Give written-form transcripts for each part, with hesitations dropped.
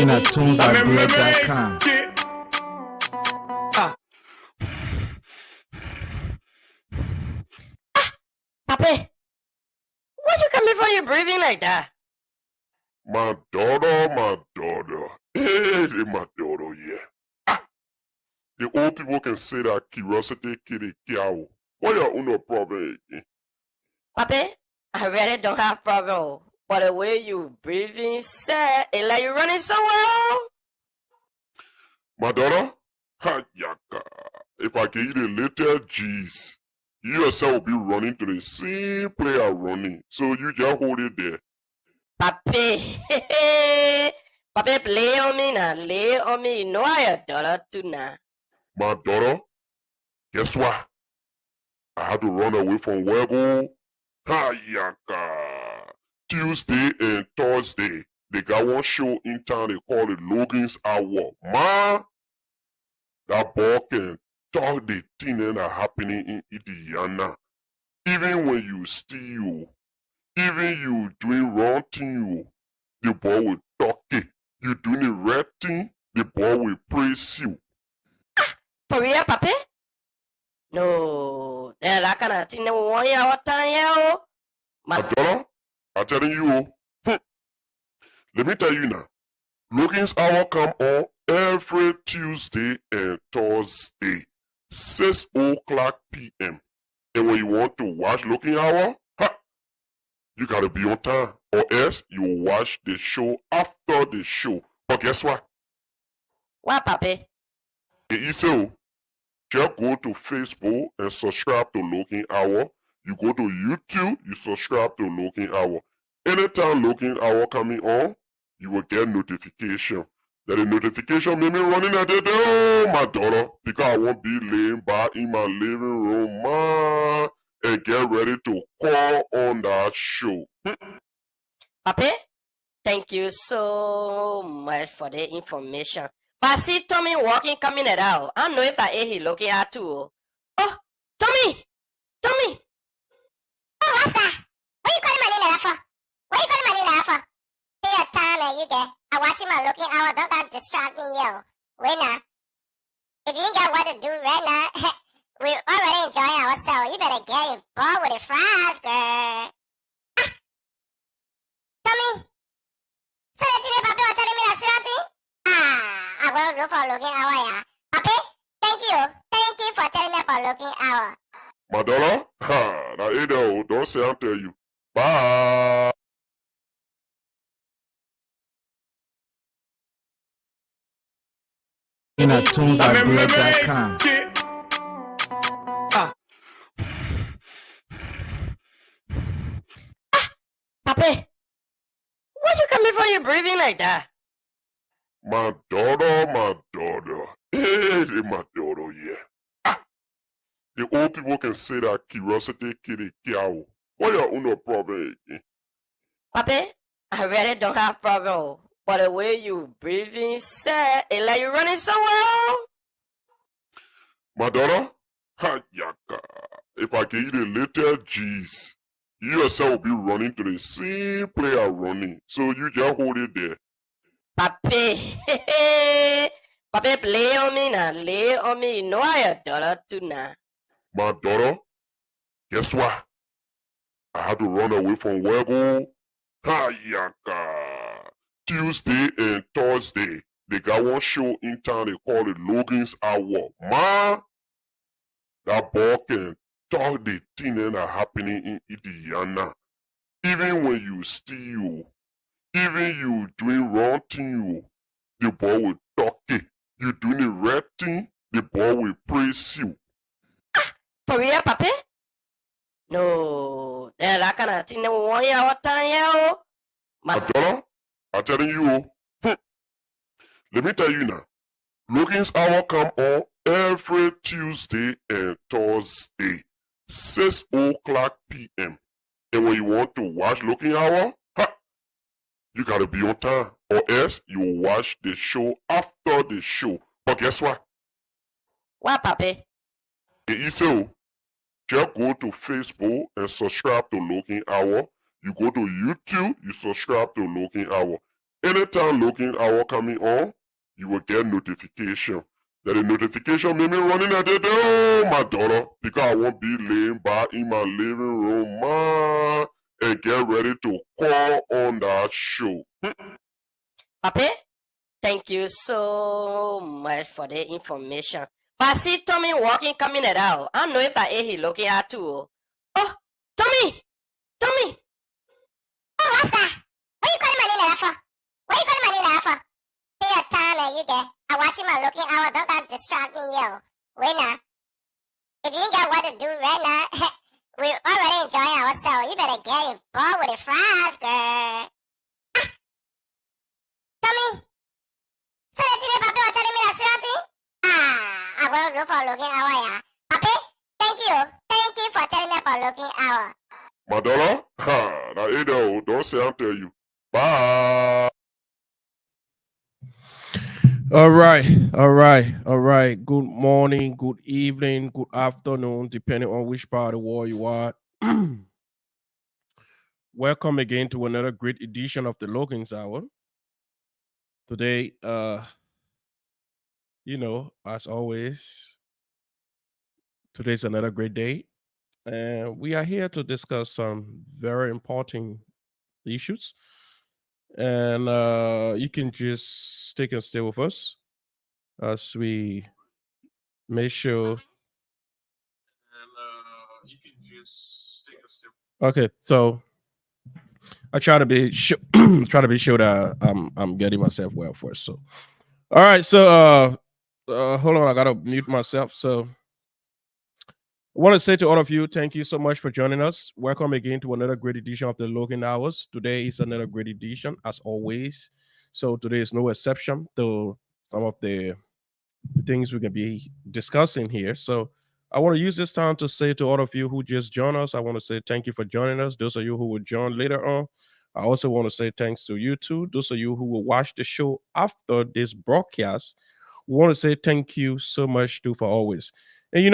in a tunebread.com. Papi, why you coming for you breathing like that? My daughter. Hey, my daughter, yeah. The old people can say that curiosity kill a cow. What your no problem again? Papi, I really don't have problem. But the way you breathing, say, it's like you running somewhere. My daughter, ha yaka. If I give you the little G's, you yourself will be running to the same player running. So you just hold it there. Papi, Papi, play on me now, lay on me. You know I your daughter too now. My daughter, guess what? I had to run away from Wego. Ha yaka. Tuesday and Thursday, they got one show in town they call it Logan's Hour. Man, that boy can talk the thing that are happening in Indiana. Even when you steal, even you doing wrong thing, the boy will talk it. You doing the right thing, the boy will praise you. For real, Papi? No, that kind of thing that we want you all time, yeah. My daughter, I'm telling you, let me tell you now. Logan's Hour come on every Tuesday and Thursday, 6 o'clock p.m. And when you want to watch Logan Hour, you gotta be on time, or else you watch the show after the show. But guess what? What, Papi? So, just go to Facebook and subscribe to Logan Hour. You go to YouTube, you subscribe to Logan Hour. Anytime Logan Hour coming on, you will get notification. That the notification made me running at the door, my daughter, because I won't be laying back in my living room, man, and get ready to call on that show. Papi, thank you so much for the information. But I see Tommy walking, coming it out. I don't know if I ate he looking at too. Oh, Tommy! Tommy! Oh, what's that? What you calling my name like that for? What you calling my name like that for? Take your time and you get. I'm watching my Looking Hour. Don't got distract me, yo. Wait now. If you ain't got what to do right now, we're already enjoying ourselves. You better get involved with the fries, girl. Tommy? So that today, Papi was telling me that something? I want to look for Looking Hour, yeah. Papi, thank you. Thank you for telling me about Looking Hour. My daughter, now Ada, don't say I'll tell you. Bye. In a tunebread.com. Papi, why you coming for you breathing like that? My daughter. Hey, my daughter, yeah. The old people can say that curiosity kill a cow. What your no problem again? Papi, I really don't have problem. But the way you breathing, say, it's like you running somewhere. My daughter, ha yaka. If I give you the little G's, you yourself will be running to the same player running. So you just hold it there. Papi, Papi, play on me now, lay on me. You know I your daughter too now. My daughter, guess what? I had to run away from Wego. Ha yaka. Tuesday and Thursday, they got one show in town they call it Logan's Hour. Man, that boy can talk the thing that are happening in Indiana. Even when you steal, even you doing wrong thing, the boy will talk it. You doing the right thing, the boy will praise you. For real, Papi? No, that kind of thing that we want you all time, yeah. My daughter, I'm telling you, let me tell you now. Logan's Hour come on every Tuesday and Thursday, 6 o'clock p.m. And when you want to watch Logan Hour, you gotta be on time, or else you watch the show after the show. But guess what? What, Papi? So, just go to Facebook and subscribe to Logan Hour. You go to YouTube, you subscribe to Logan Hour. Anytime looking hour coming on, you will get notification. That the notification made me running at the door, my daughter, because I won't be laying back in my living room, man, and get ready to call on that show. Papi, thank you so much for the information. But I see Tommy walking, coming it out. I don't know if I he looking at too. Oh, Tommy! Tommy! Oh, Rasta, what you calling my name like that for? What you calling my name like that for? Take your time and you get. I'm watching my looking hour. Don't got distract me, yo. Wait now. If you ain't got what to do right now, we're already enjoying ourselves. You better get involved with the fries, girl. Tommy, so today, Papi was telling me that something? I want to look for looking hour, yeah. Papi, thank you. Thank you for telling me about looking hour. My daughter, that ain't there. Don't say I'll tell you. Bye. All right. Good morning, good evening, good afternoon, depending on which part of the world you are. Welcome again to another great edition of the Logan's Hour. Today, as always, today's another great day. And we are here to discuss some very important issues. And you can just stick and stay with us as we make sure. You can just take a step. Okay, so I try to be try to be sure that I'm getting myself well first. So, all right. So, hold on, I gotta mute myself. So, I want to say to all of you, thank you so much for joining us. Welcome again to another great edition of the Logan Hours. Today is another great edition, as always. So today is no exception to some of the things we can be discussing here. So I want to use this time to say to all of you who just joined us, I want to say thank you for joining us. Those of you who will join later on, I also want to say thanks to you too. Those of you who will watch the show after this broadcast, we want to say thank you so much too for always. And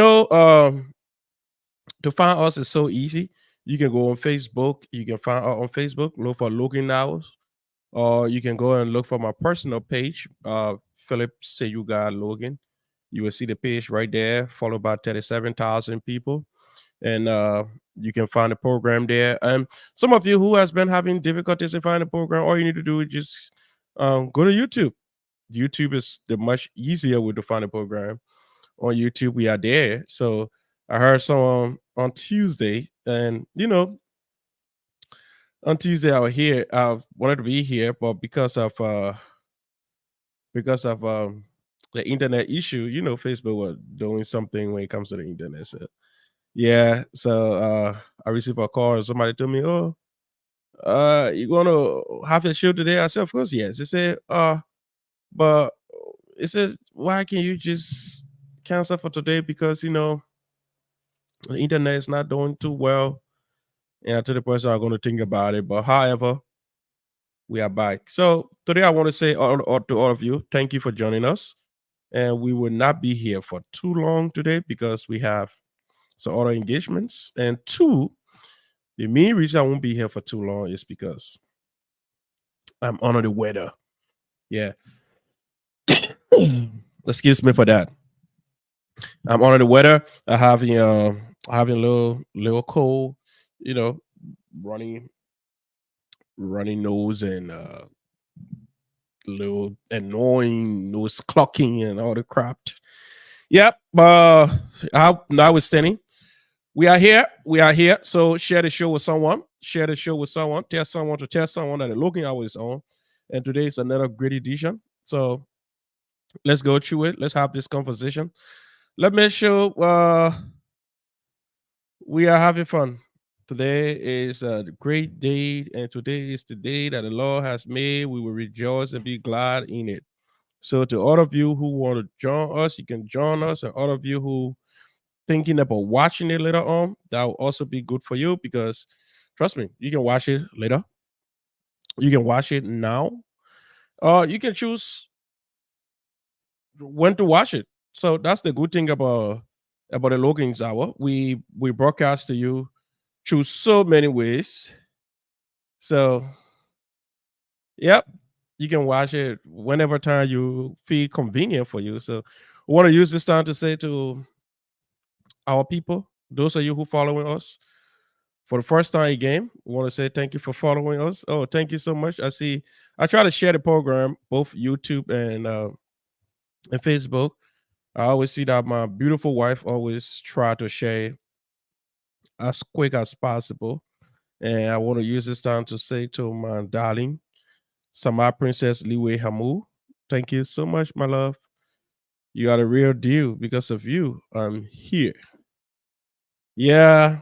to find us is so easy. You can go on Facebook. You can find us on Facebook. Look for Logan Hours. Or you can go and look for my personal page, Philip Seyuga Logan. You will see the page right there, followed by 37,000 people. And you can find the program there. Some of you who has been having difficulties in finding the program, all you need to do is just go to YouTube. YouTube is the much easier way to find the program. On YouTube, we are there. So I heard someone on Tuesday, and on Tuesday I was here. I wanted to be here, but because of the internet issue, Facebook was doing something when it comes to the internet. So yeah, so I received a call and somebody told me, "Oh, you gonna have the show today?" I said, "Of course, yes." They said, but it says, "Why can you just cancel for today?" Because the internet is not doing too well. And I told the person I'm going to think about it. But however, we are back. So today I want to say to all of you, thank you for joining us. And we will not be here for too long today because we have some other engagements. And two, the main reason I won't be here for too long is because I'm under the weather. Yeah. Excuse me for that. I'm under the weather. Having a little cold, you know, running nose and little annoying nose clocking and all the crap. Yep. Notwithstanding, we are here. We are here. So share the show with someone. Share the show with someone. Tell someone to tell someone that the Looking Hour is on. And today is another great edition. So let's go through it. Let's have this conversation. Let me show we are having fun. Today is a great day, and today is the day that the Lord has made. We will rejoice and be glad in it. So, to all of you who want to join us, you can join us, and all of you who thinking about watching it later on, that will also be good for you because, trust me, you can watch it later. You can watch it now. You can choose when to watch it. So that's the good thing about the Logan's Hour. We broadcast to you through so many ways. So, yep. You can watch it whenever time you feel convenient for you. So we want to use this time to say to our people, those of you who following us for the first time again, we want to say thank you for following us. Oh, thank you so much. I try to share the program, both YouTube and Facebook. I always see that my beautiful wife always try to share as quick as possible. And I want to use this time to say to my darling, Sama Princess Liwei Hamu, thank you so much, my love. You are the real deal. Because of you, I'm here. Yeah.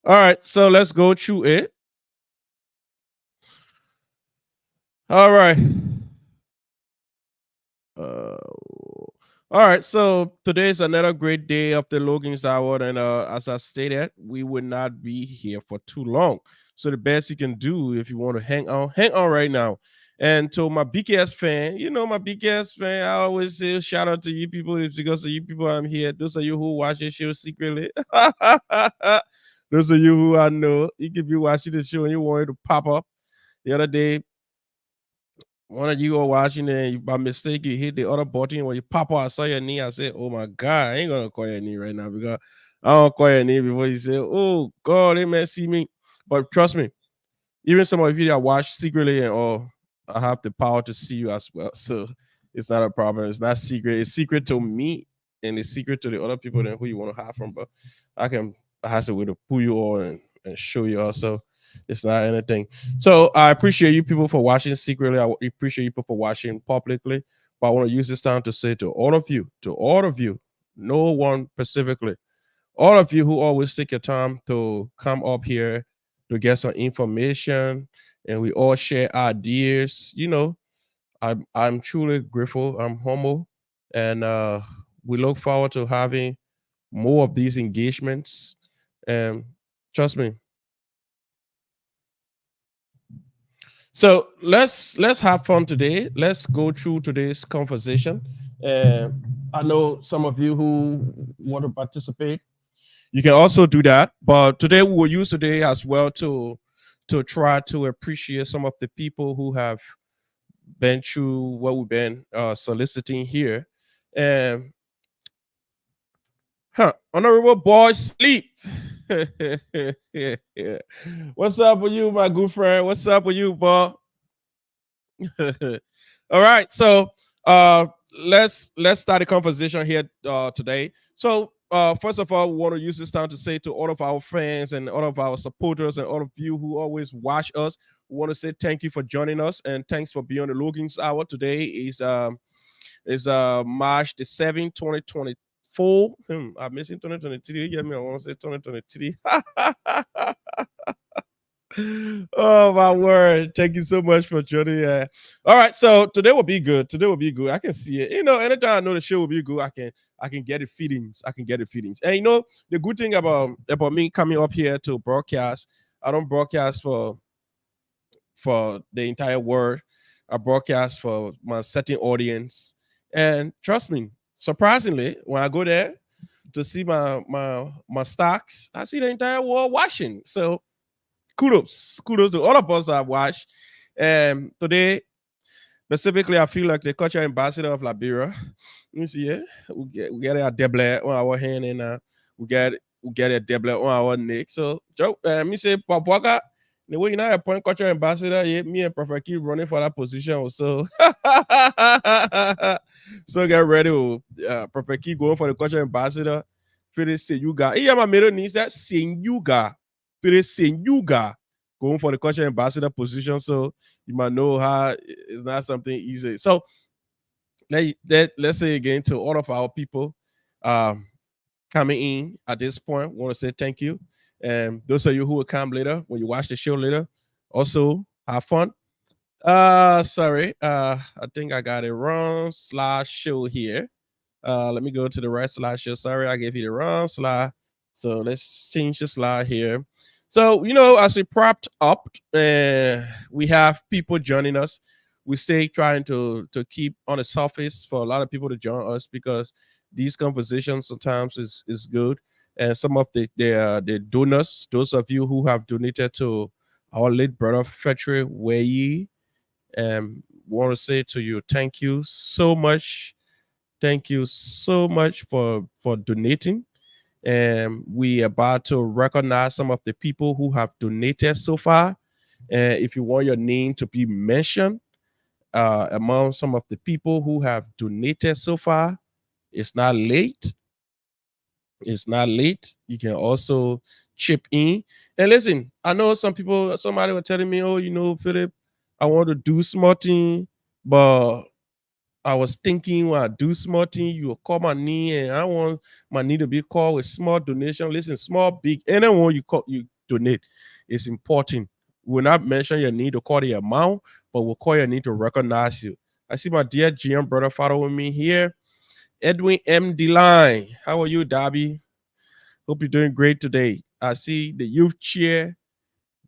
All right. So let's go through it. All right. All right. So today is another great day of the Logan's Hour. And as I stated, we will not be here for too long. So the best you can do if you want to hang on right now. And to my BKS fan, my BKS fan, I always say shout out to you people. It's because of you people I'm here. Those of you who watch the show secretly. Those of you who I know, you could be watching the show and you want it to pop up. The other day, one of you are watching and by mistake you hit the other button when you pop out. I saw your knee. I said, "Oh my God, I ain't gonna call your knee right now because I don't call your knee before you say, oh God, they may see me." But trust me, even some of you that watch secretly and all, I have the power to see you as well. So it's not a problem. It's not secret. It's secret to me and it's secret to the other people than who you want to have from. But I have to way to pull you all and show you also. It's not anything. So I appreciate you people for watching secretly. I appreciate you people for watching publicly. But I want to use this time to say to all of you, no one specifically, all of you who always take your time to come up here to get some information and we all share ideas. I'm truly grateful. I'm humble. And we look forward to having more of these engagements. And trust me. So let's have fun today. Let's go through today's conversation. And I know some of you who want to participate, you can also do that. But today we will use today as well to try to appreciate some of the people who have been through what we've been soliciting here. And honorable boy sleep. What's up with you, my good friend? What's up with you, boy? All right, so uh, let's start a conversation here today. So first of all, we want to use this time to say to all of our fans and all of our supporters and all of you who always watch us, we want to say thank you for joining us and thanks for being on the Logan's Hour. Today is March the 7th, 2024. I'm missing 2023. You get me? I want to say 2023. Oh my word! Thank you so much for joining. All right, so today will be good. Today will be good. I can see it. Anytime I know the show will be good, I can get the feelings. I can get the feelings. And the good thing about me coming up here to broadcast, I don't broadcast for the entire world. I broadcast for my certain audience. And trust me, surprisingly, when I go there to see my stocks, I see the entire world watching. So kudos to all of us that watch. And today, specifically, I feel like the culture ambassador of Liberia. You see, we get a Deblet on our hand, and we get a Deblet on our neck. So, Joe, me say, Papaka, the way you know, appoint culture ambassador, yeah, me and Prophet keep running for that position also. So get ready, Prophet keep going for the culture ambassador. Finish say you got. Yeah, my middle needs that saying you got. Finish saying you got going for the culture ambassador position. So you might know how it's not something easy. So let's say again to all of our people um, coming in at this point, want to say thank you. And those of you who will come later, when you watch the show later, also have fun. Sorry. I think I got it wrong. Slash show here. Let me go to the right slide show. Sorry, I gave you the wrong slide. So let's change the slide here. So, as we propped up, we have people joining us. We stay trying to keep on the surface for a lot of people to join us because these conversations sometimes is good. And some of the donors, those of you who have donated to our late brother Fetri Weyi. Want to say to you, thank you so much. Thank you so much for donating. And we about to recognize some of the people who have donated so far. And if you want your name to be mentioned among some of the people who have donated so far, it's not late. It's not late. You can also chip in. And listen, I know some people, somebody was telling me, oh, Philip, I want to do small thing, but I was thinking when I do small thing, you will call my knee, and I want my knee to be called with small donation. Listen, small, big, anyone you donate is important. We'll not mention your need to call the amount, but we'll call your need to recognize you. I see my dear GM brother following me here. Edwin M. Deline. How are you, Darby? Hope you're doing great today. I see the youth chair,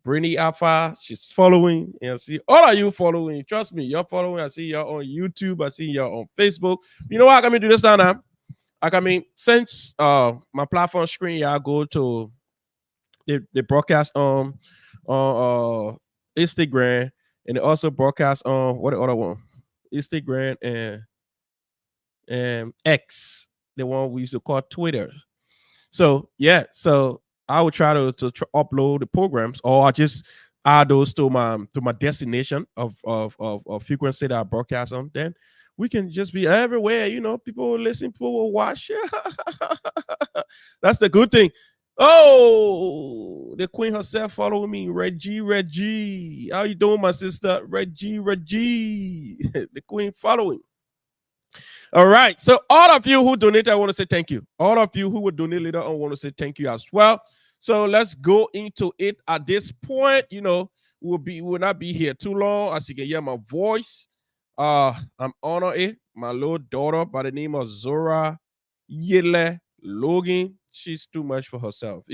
Brittany Alpha, she's following. And I see all of you following. Trust me, you're following. I see you're on YouTube. I see you're on Facebook. You know what I can do this now? I can mean, since my platform screen, yeah, I go to the broadcast on Instagram, and they also broadcast on what the other one? Instagram and X, the one we used to call Twitter. So yeah, so I would try to upload the programs, or I just add those to my destination of frequency that I broadcast on. Then we can just be everywhere. People will listen, people will watch. That's the good thing. Oh, the queen herself following me, Reggie. How you doing, my sister, Reggie? The queen following. All right. So all of you who donated, I want to say thank you. All of you who will donate later on, I want to say thank you as well. So let's go into it. At this point, we'll not be here too long. As you can hear my voice, I'm honored it. My little daughter by the name of Zora Yele Logan. She's too much for herself.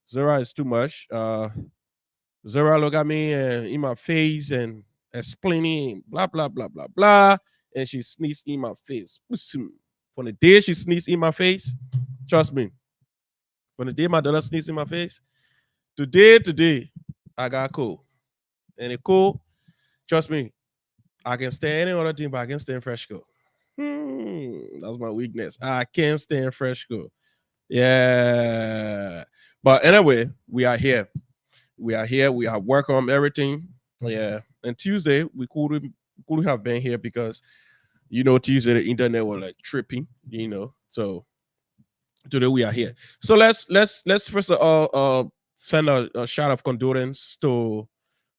Zora is too much. Zora look at me in my face and explaining blah blah blah blah blah, and she sneezed in my face. From the day she sneezed in my face, trust me. From the day my daughter sneezed in my face, today, I got cold, and it cold. Trust me, I can stand any other thing, but I can stand fresh cold. That's my weakness. I can't stand fresh cold. Yeah, but anyway, we are here. We are here. We have worked on everything. Yeah. And Tuesday we couldn't have been here because Tuesday the internet was like tripping. So today we are here. So let's first of all send a shout of condolence to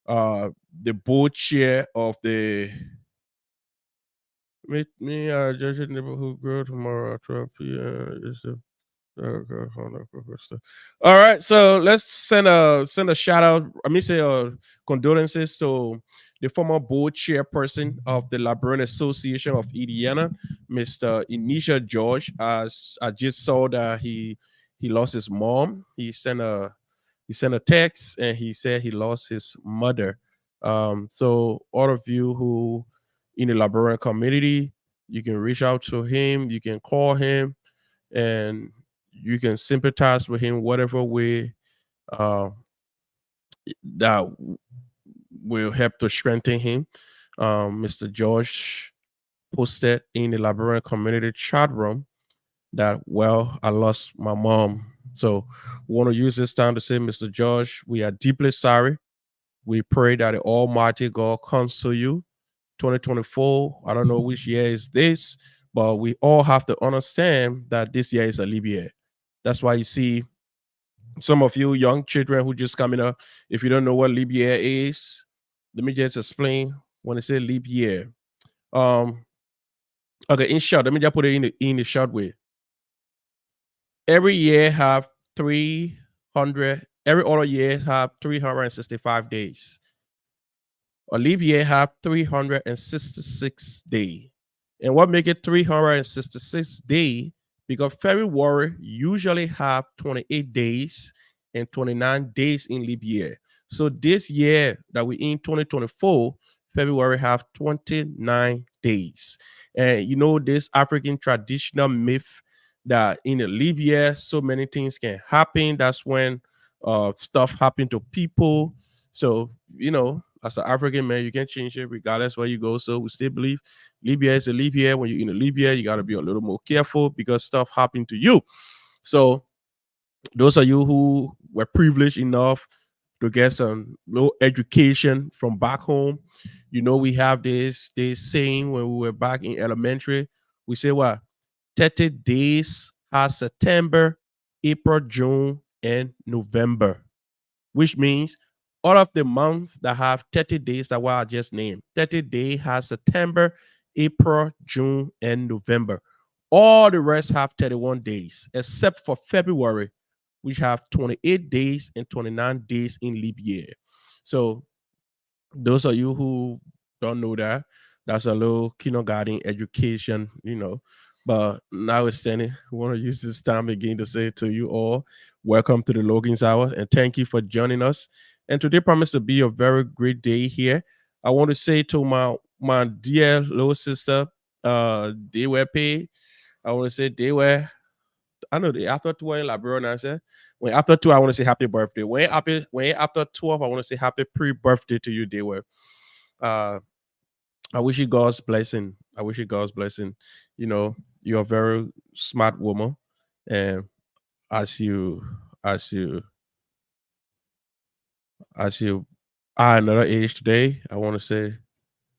the board chair of the meet me judge neighborhood girl tomorrow at 12 p.m. Is the all right, so let's send a shout out. I mean, say condolences to the former board chairperson of the Librarian Association of Indiana, Mr. Inisha George. As I just saw that he lost his mom. He sent a text and he said he lost his mother. So all of you who in the librarian community, you can reach out to him. You can call him and you can sympathize with him whatever way uh, that will help to strengthen him. Mr. George posted in the librarian community chat room that, well, I lost my mom. So we want to use this time to say, Mr. George, we are deeply sorry. We pray that the Almighty God console you. 2024, I don't know which year is this, but we all have to understand that this year is a leap year. That's why you see some of you young children who just coming up. If you don't know what leap year is, let me just explain. When I say leap year, okay, in short, let me just put it in the short way. Every year have 300. Every other year have 365 days. A leap year have 366 days. And what make it 366 days? Because February usually have 28 days and 29 days in leap year. So this year that we in 2024, February have 29 days. And this African traditional myth that in a leap year, so many things can happen. That's when stuff happen to people. So, as an African man, you can change it regardless where you go. So we still believe leap year is a leap year. When you're in a leap year, you got to be a little more careful because stuff happened to you. So those of you who were privileged enough to get some low education from back home, we have this saying when we were back in elementary. We say what? 30 days has September, April, June, and November, which means all of the months that have 30 days that what I just named. 30 days has September, April, June, and November. All the rest have 31 days, except for February, which have 28 days and 29 days in leap year. So those of you who don't know that, that's a little kindergarten education. But notwithstanding, we want to use this time again to say to you all, welcome to the Logan's Hour and thank you for joining us. And today promised to be a very great day here. I want to say to my dear little sister, they were paid. I want to say they were. I know the after 12 like bro now say. When after 2, I want to say happy birthday. When after 12, I want to say happy pre-birthday to you, they were. Uh I wish you God's blessing. I wish you God's blessing. You're a very smart woman. And as you as you as you are another age today, I want to say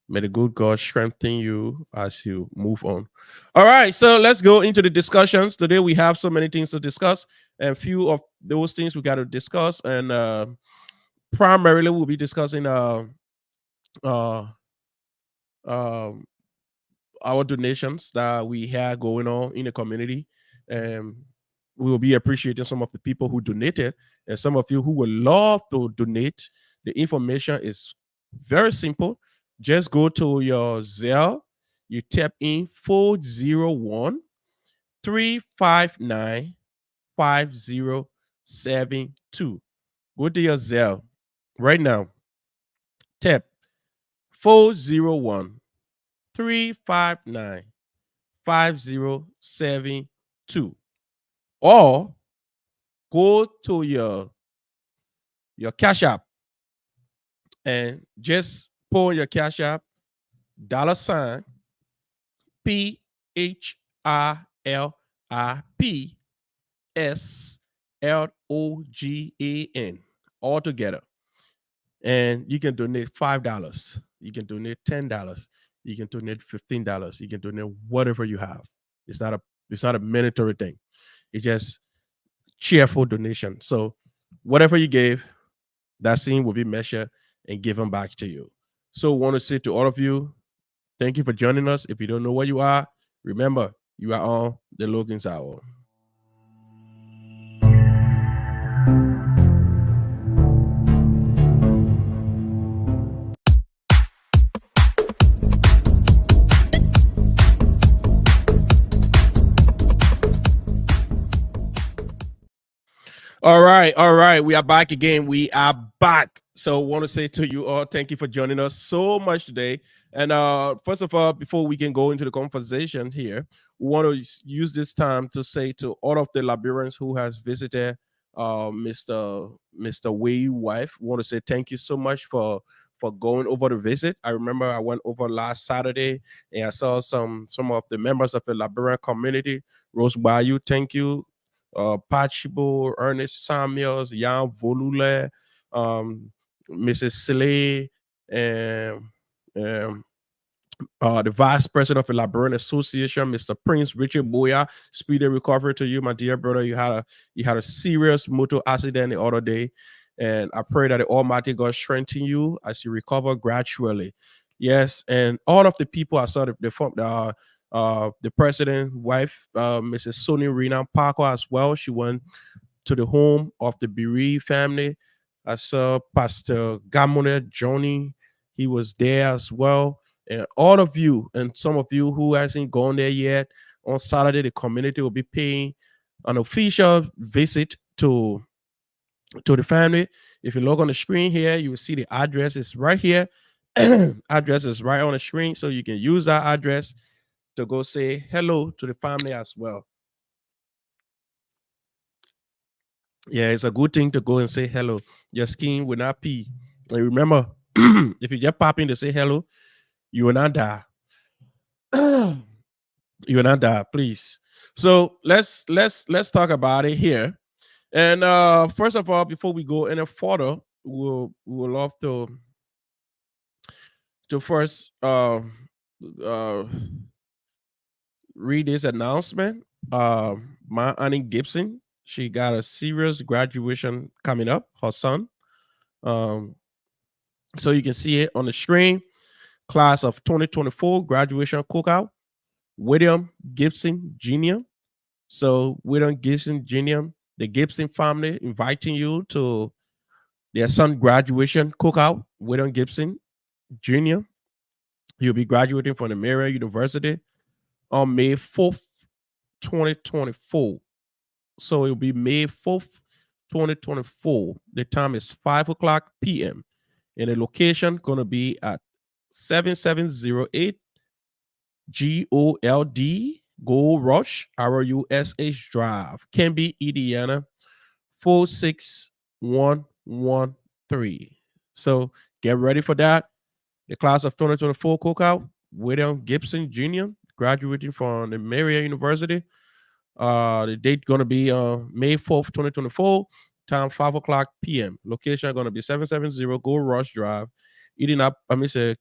may the good God strengthen you as you move on. All right, so let's go into the discussions. Today we have so many things to discuss, and few of those things we got to discuss. And primarily we'll be discussing uh um our donations that we have going on in the community. And we will be appreciating some of the people who donated and some of you who would love to donate. The information is very simple. Just go to your Zelle, you tap in 401 359 5072. Go to your Zelle right now. Tap 401 359 5072, or go to your Cash App and just pull your Cash App $ PHILIPSLOGAN all together. And you can donate $5. You can donate $10. You can donate $15. You can donate whatever you have. It's not a mandatory thing. It's just cheerful donation. So whatever you gave, that scene will be measured and given back to you. So want to say to all of you, thank you for joining us. If you don't know where you are, remember you are on the Logan's Hour. All right. We are back again. We are back. So want to say to you all, thank you for joining us so much today. And first of all, before we can go into the conversation here, we want to use this time to say to all of the Liberians who has visited Mr. Way's wife, we want to say thank you so much for going over the visit. I remember I went over last Saturday and I saw some of the members of the Liberian community. Rose Bayou, thank you. Pachibo, Ernest Samuels, Jan Volule, Mrs. Slay, and the vice president of the Liberian Association, Mr. Prince Richard Boya. Speedy recovery to you, my dear brother. You had a serious motor accident the other day, and I pray that the Almighty God strengthen you as you recover gradually. Yes, and all of the people I saw the president's wife, Mrs. Sonia Rena Parker as well. She went to the home of the bereaved family. I saw Pastor Gamone Johnny. He was there as well. And all of you and some of you who hasn't gone there yet, on Saturday, the community will be paying an official visit to the family. If you look on the screen here, you will see the address is right here. Address is right on the screen, so you can use that address to go say hello to the family as well. Yeah, it's a good thing to go and say hello. Your skin will not pee And remember, if you just pop in to say hello, you will not die. You will not die, please. So let's talk about it here. And first of all, before we go any further, we'll love to first uh read this announcement. My Annie Gibson, she got a serious graduation coming up. Her son. Um, so you can see it on the screen. Class of 2024 graduation cookout. William Gibson Jr. So William Gibson Jr., the Gibson family inviting you to their son graduation cookout. William Gibson Jr. He'll be graduating from the Marian University on May 4th, 2024. So it'll be May 4th, 2024. The time is 5 o'clock p.m. And the location gonna be at 7708 Gold Rush RUSH Drive, Canby, Indiana 46113. So get ready for that. The class of 2024 cookout, William Gibson Jr., graduating from the Marian University. The date gonna be May 4th, 2024, time 5 o'clock p.m. Location gonna be 770 Gold Rush Drive, eating up,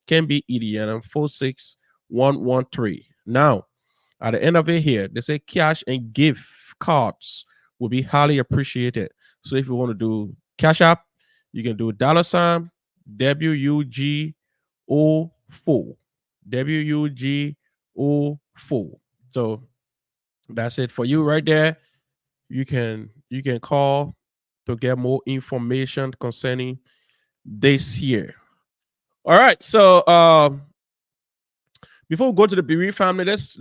Canby, Indiana 46113. Now, at the end of it here, they say cash and gift cards will be highly appreciated. So if you want to do Cash App, you can do $ WUGO4. WUGO4. So that's it for you right there. You can call to get more information concerning this year. All right. So before we go to the Bereaved family, let's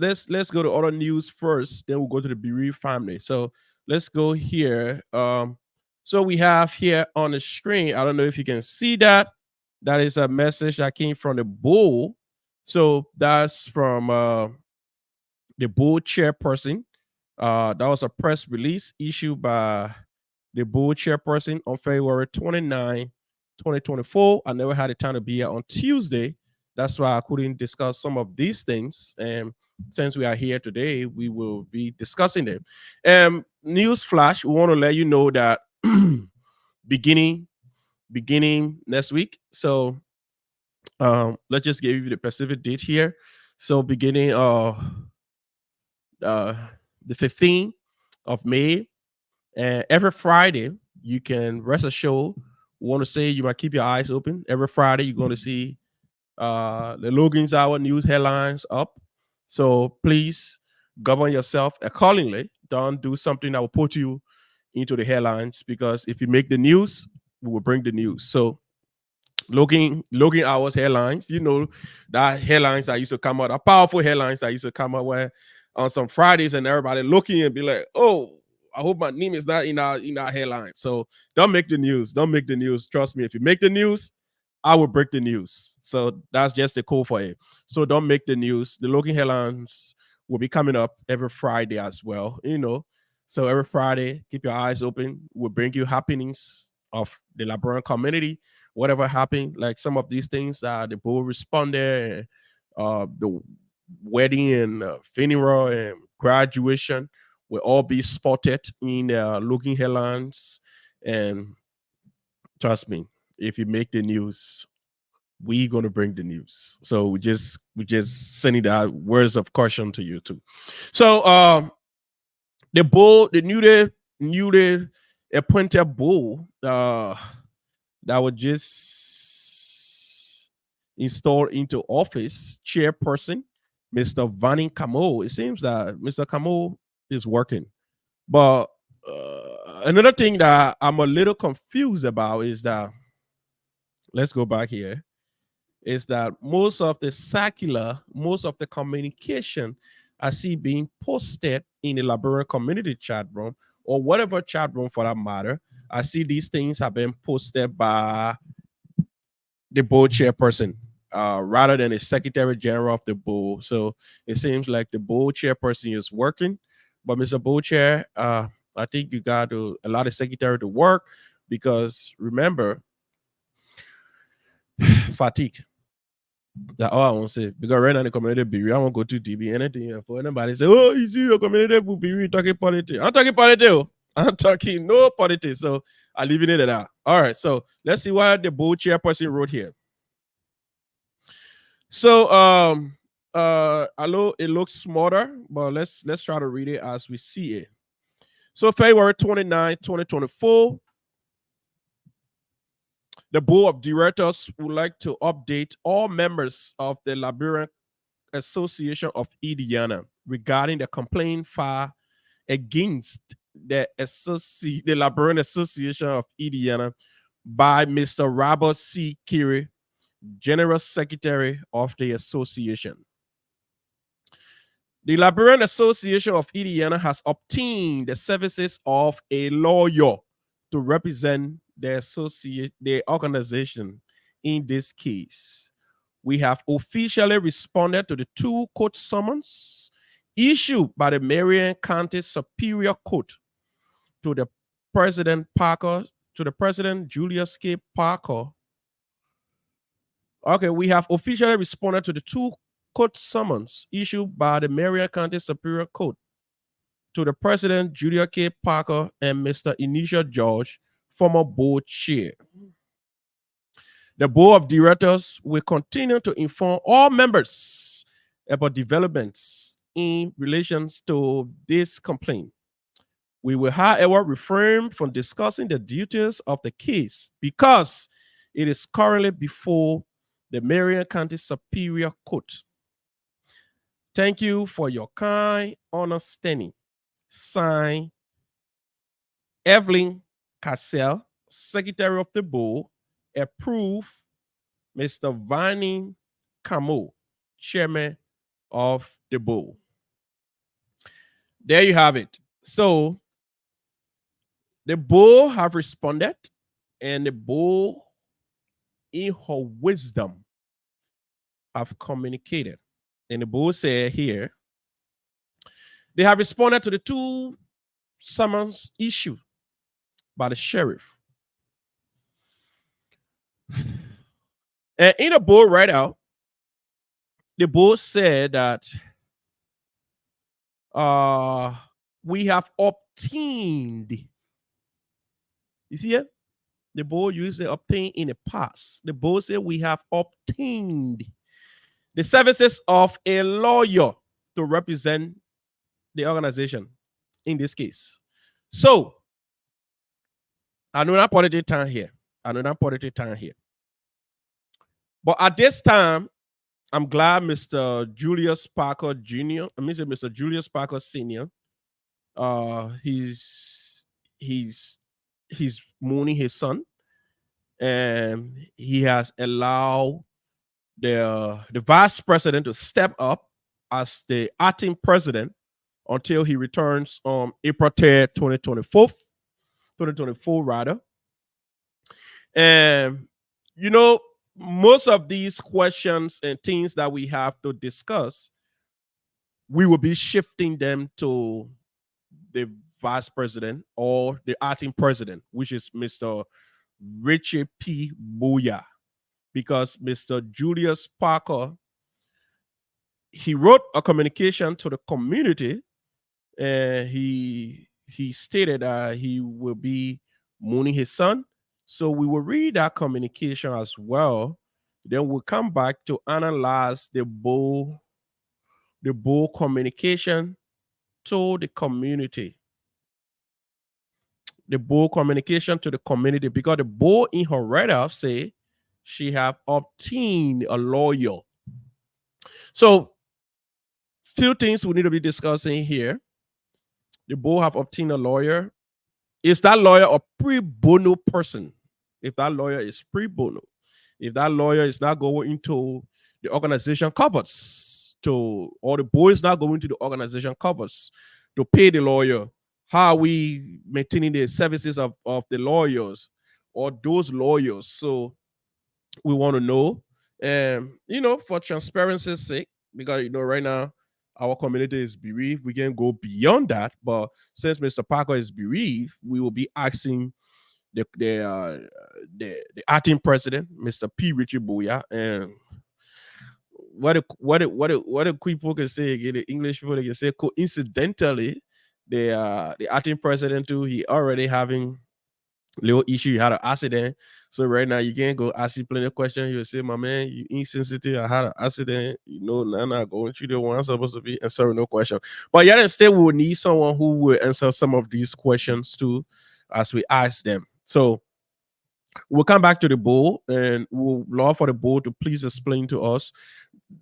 go to other news first. Then we'll go to the Bereaved family. So let's go here. So we have here on the screen. I don't know if you can see that. That is a message that came from the Bull. So that's from the Bull chairperson. That was a press release issued by the Bull chairperson on February 29, 2024. I never had the time to be here on Tuesday. That's why I couldn't discuss some of these things. And since we are here today, we will be discussing them. News flash, we want to let you know that beginning next week. So let's just give you the specific date here. So beginning the 15th of May, and every Friday you can rest assured. We want to say you might keep your eyes open. Every Friday you're going to see the Logan's Hour news headlines up. So please govern yourself accordingly. Don't do something that will put you into the headlines, because if you make the news, we will bring the news. So Logan Hour's headlines, that headlines that used to come out, are powerful headlines that used to come out where on some Fridays and everybody looking and be like, oh, I hope my name is not in our headline. So don't make the news. Don't make the news. Trust me, if you make the news, I will break the news. So that's just the code for it. So don't make the news. The Logan headlines will be coming up every Friday as well. So every Friday, keep your eyes open. We'll bring you happenings of the Liberian community. Whatever happened, like some of these things, the bull responder, the wedding and funeral and graduation will all be spotted in Logan headlines. And trust me, if you make the news, we're gonna bring the news. So we just sending that words of caution to you too. So the bull, the newly appointed bull that was just installed into office, chairperson Mr. Vanning Camo. It seems that Mr. Camo is working, but another thing that I'm a little confused about is that, let's go back here, is that most of the communication I see being posted in the Liberian community chat room, or whatever chat room for that matter, I see these things have been posted by the board chairperson rather than the secretary general of the board. So it seems like the board chairperson is working, but Mr. Board Chair, I think you got to allow the secretary to work, because remember, Fatigue. That's all I want to say. Because right now the community be I won't go too deep in anything for anybody say, oh, you see your community will be talking politics. I'm talking politics. I'm talking no politics. So I'm leaving it at that. All right. So let's see what the board chairperson wrote here. So although it looks smarter, but let's try to read it as we see it. So February 29, 2024. The board of directors would like to update all members of the Liberian Association of Indiana regarding the complaint filed against the Liberian Association of Indiana by Mr. Robert C. Kiri, General Secretary of the association. The Liberian Association of Indiana has obtained the services of a lawyer to represent the organization in this case. We have officially responded to the 2 court summons issued by the Marion County Superior Court to the President Julius K. Parker. Okay, we have officially responded to the 2 court summons issued by the Marion County Superior Court to the President Julia K. Parker and Mr. Inisha George, former board chair. The board of directors will continue to inform all members about developments in relation to this complaint. We will, however, refrain from discussing the details of the case because it is currently before the Marion County Superior Court. Thank you for your kind understanding. Signed, Evelyn Cassell, Secretary of the Board. Approved, Mr. Vining Camo, Chairman of the Board. There you have it. So the board have responded, and the board, in her wisdom, have communicated. And the board said here, they have responded to the 2 summons issued by the sheriff. And in the board right out, the board said that we have obtained. You see it? The board used to obtain in the past. The board said we have obtained the services of a lawyer to represent the organization in this case. So, I know that political time here. But at this time, I'm glad Mr. Julius Parker Jr., Mr. Julius Parker Sr., he's mooning his son, and he has allowed the vice president to step up as the acting president until he returns on April 3rd, 2024 rather. And most of these questions and things that we have to discuss, we will be shifting them to the vice president or the acting president, which is Mr. Richard P. Boya, because Mr. Julius Parker, he wrote a communication to the community, and he stated that he will be mooning his son. So we will read that communication as well. Then we'll come back to analyze the bold communication to the community. The bold communication to the community, because the board in her write-up say she have obtained a lawyer. So few things we need to be discussing here. The board have obtained a lawyer. Is that lawyer a pro bono person? If that lawyer is pro bono, if that lawyer is not going into the organization covers or the board is not going to the organization covers to pay the lawyer, how are we maintaining the services of the lawyers or those lawyers? So we want to know, for transparency's sake, because right now our community is bereaved. We can go beyond that, but since Mr. Parker is bereaved, we will be asking the acting president, Mr. P. Richie Booyah, and what a people can say again, the English people they can say coincidentally, the acting president too, he already having little issue. He had an accident. So right now you can't go ask you plenty of questions. You'll say, my man, you insensitive. I had an accident. Nana going through the one I'm supposed to be answering no question. But yet instead we will need someone who will answer some of these questions too as we ask them. So we'll come back to the bull and we'll love for the bull to please explain to us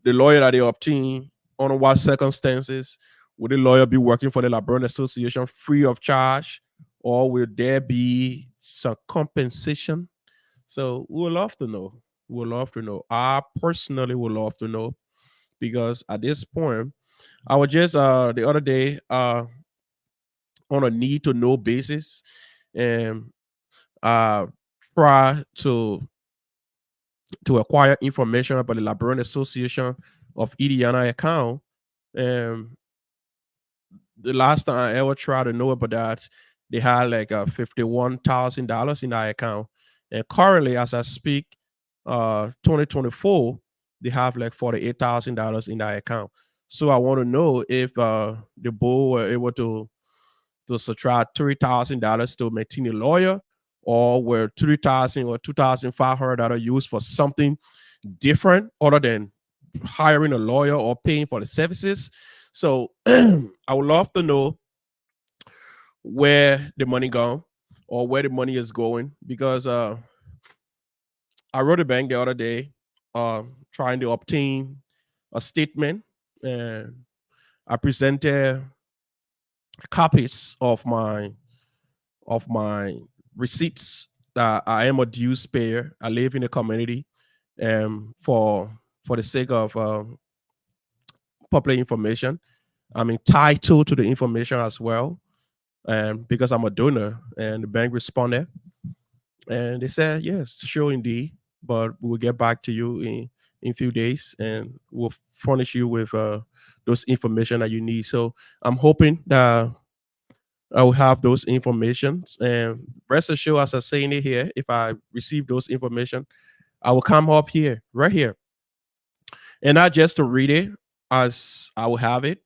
the lawyer that they obtain, under what circumstances would the lawyer be working for the Liberian Association free of charge, or will there be some compensation? So we would love to know. We would love to know. I personally would love to know, because at this point, I was just the other day on a need to know basis, and uh try to acquire information about the Liberian Association of Indiana account. And the last time I ever tried to know about that, they had like $51,000 in that account. And currently, as I speak, 2024, they have like $48,000 in that account. So I want to know if the board were able to subtract $3,000 to maintain a lawyer, or were 3,000 or 2,500 used for something different other than hiring a lawyer or paying for the services. So I would love to know where the money gone, or where the money is going, because I wrote a bank the other day trying to obtain a statement, and I presented copies of my receipts that I am a dues payer. I live in the community, and for the sake of public information, I'm entitled to the information as well, and because I'm a donor. And the bank responded, and they said, yes, sure indeed, but we'll get back to you in a few days, and we'll furnish you with those information that you need. So I'm hoping that I will have those informations, and rest assured, as I'm saying it here, if I receive those information, I will come up here, right here, and not just to read it as I will have it,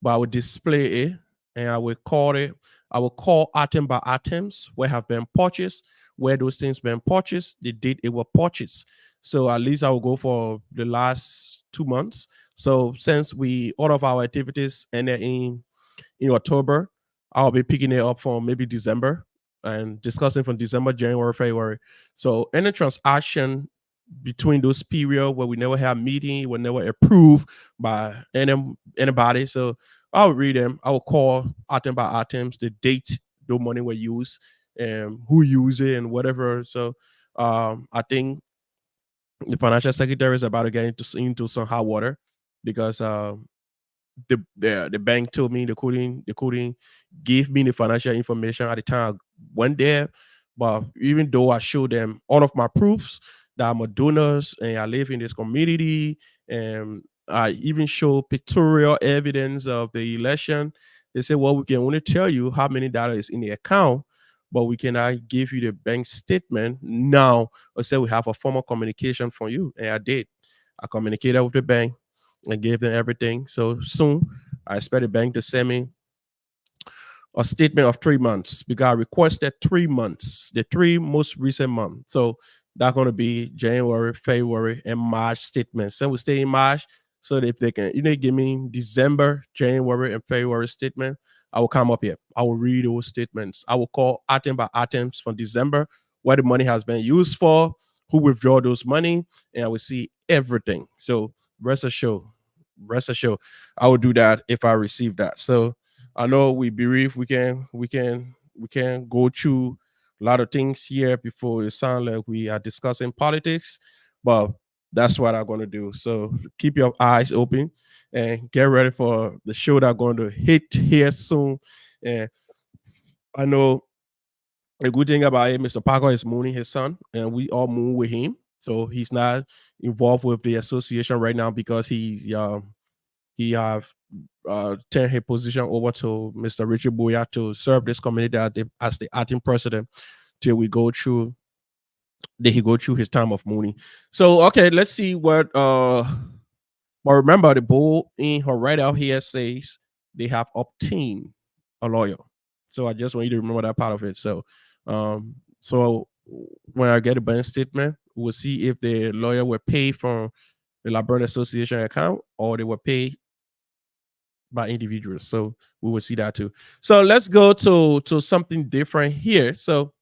but I will display it, and I will call it. I will call item by items where have been purchased, where those things been purchased, the date it was purchased. So at least I will go for the last 2 months. So since all of our activities ended in October, I'll be picking it up from maybe December and discussing from December, January, February. So any transaction between those period where we never have meeting, were never approved by anybody. So I'll read them. I will call item by items, the date the money were used, and who used it, and whatever. So I think the financial secretary is about to get into some hot water, because the bank told me they couldn't give me the financial information at the time I went there. But even though I showed them all of my proofs that I'm a donor and I live in this community, and I even show pictorial evidence of the election, they said, well, we can only tell you how many dollars is in the account, but we cannot give you the bank statement now. I said we have a formal communication from you, and I did. I communicated with the bank and gave them everything. So soon, I expect the bank to send me a statement of 3 months, because I requested 3 months, the 3 most recent months. So that's going to be January, February, and March statements. So we stay in March, so that if they can, give me December, January, and February statement, I will come up here. I will read those statements. I will call item by items from December, what the money has been used for, who withdraw those money, and I will see everything. So rest assured, I will do that if I receive that. So I know we believe we can go through a lot of things here before it sounds like we are discussing politics, but that's what I'm going to do. So keep your eyes open and get ready for the show that's going to hit here soon. And I know a good thing about it, Mr. Parker is mooning his son, and we all moon with him. So he's not involved with the association right now, because he have turned his position over to Mr. Richard Boya to serve this community as the acting president. till we go through. Did he go through his time of mourning? So okay, let's see what. But remember, the bull in her right out here says they have obtained a lawyer. So I just want you to remember that part of it. So when I get a bank statement, we'll see if the lawyer were paid from the Librarian Association account or they were paid by individuals. So we will see that too. So let's go to something different here. So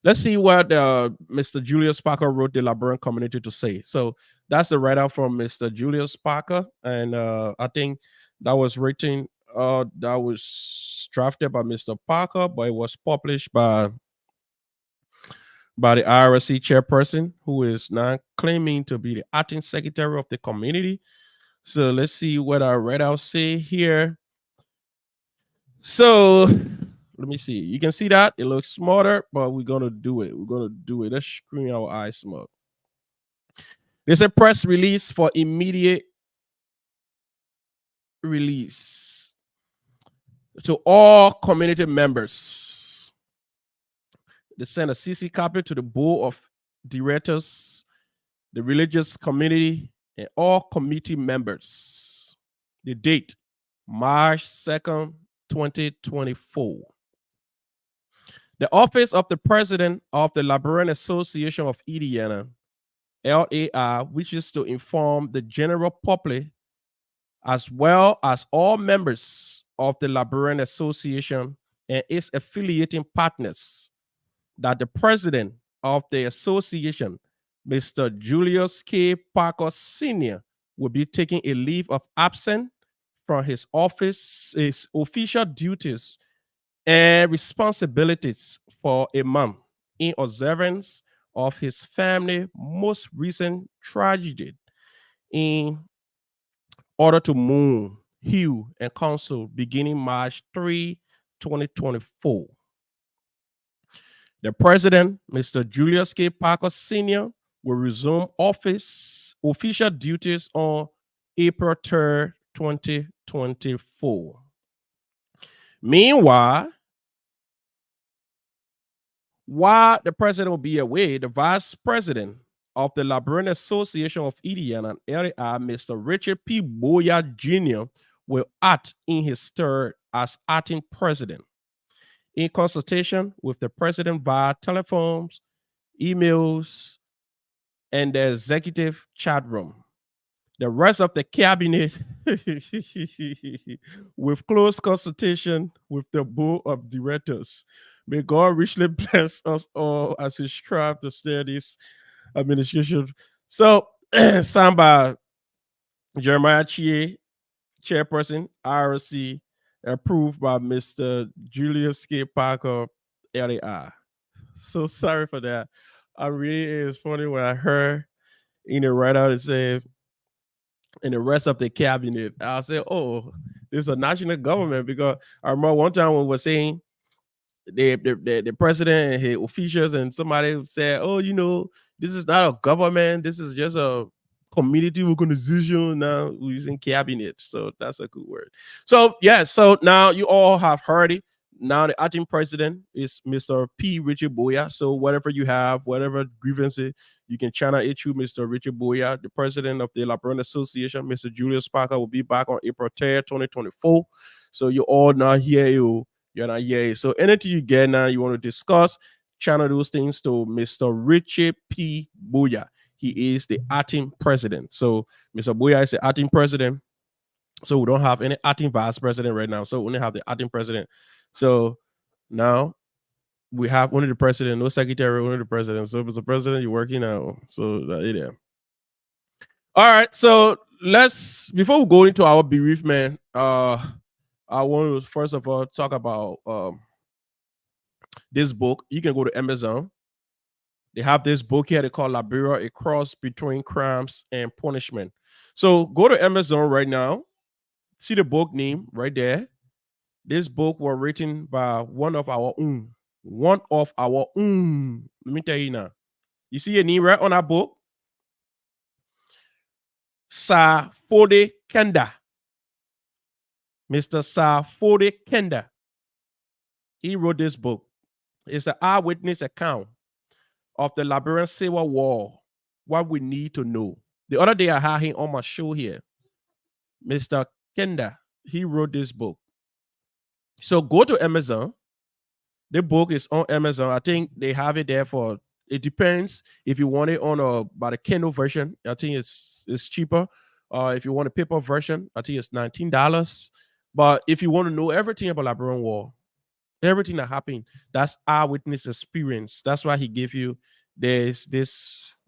let's see what Mr. Julius Parker wrote the Librarian community to say. So that's the write-up from Mr. Julius Parker, and I think that was written, that was drafted by Mr. Parker, but it was published by the IRC chairperson, who is now claiming to be the acting secretary of the community. So let's see what our write-out say here. So let me see. You can see that it looks smarter, but we're gonna do it. We're gonna do it. Let's screen our eyes smart. There's a press release for immediate release to all community members. They send a CC copy to the board of directors, the religious community, and all committee members. The date, March 2nd, 2024. The office of the president of the Librarian Association of Indiana, LAI, wishes to inform the general public as well as all members of the Librarian Association and its affiliating partners that the president of the association, Mr. Julius K. Parker Sr., will be taking a leave of absence from his office, his official duties and responsibilities for a month in observance of his family's most recent tragedy, in order to mourn, heal, and counsel beginning March 3, 2024. The president, Mr. Julius K. Parker Sr., will resume office official duties on April 3rd, 2024. Meanwhile, while the president will be away, the vice president of the Librarian Association of Indiana, LAI, Mr. Richard P. Boyer Jr., will act in his stead as acting president, in consultation with the president via telephones, emails, and the executive chat room. The rest of the cabinet, with close consultation with the board of directors. May God richly bless us all as we strive to steer this administration. So, signed by Jeremiah Chie, chairperson, IRC, approved by Mr. Julius K. Parker, LAI. So sorry for that. I really, it's funny when I heard in the write-out it said, and the rest of the cabinet, I said, oh, this is a national government, because I remember one time when we were saying the president and his officials, and somebody said, oh, this is not a government, this is just a community organization. Now we're using cabinet, so that's a good word. So yeah, so now you all have heard it. Now the acting president is Mr. P. Richard Boyer. So whatever you have, whatever grievances, you can channel it to Mr. Richard Boyer. The president of the Librarian Association, Mr. Julius Parker, will be back on April 3rd, 2024. So you all now hear you're not here. So anything you get now, you want to discuss, channel those things to Mr. Richard P. Boyer. He is the acting president. So Mr. Boyer is the acting president. So we don't have any acting vice president right now. So we only have the acting president. So now we have only the president, no secretary, only the president. So Mr. President, you're working now. So yeah. All right. So before we go into our bereavement, I want to first of all talk about this book. You can go to Amazon. They have this book here they call Liberia, A Cross Between Crimes and Punishment. So go to Amazon right now. See the book name right there. This book was written by one of our own. Let me tell you now. You see your name right on that book? Sir Fode Kenda. Mr. Sir Fode Kenda. He wrote this book. It's an eyewitness account of the Liberian Civil War. What we need to know. The other day I had him on my show here, Mr. Kenda. He wrote this book. So go to Amazon. The book is on Amazon. I think they have it there for. It depends if you want it on by the Kindle version. I think it's cheaper. If you want a paper version, I think it's $19. But if you want to know everything about Liberian War, everything that happened, that's eyewitness experience. That's why he gave you this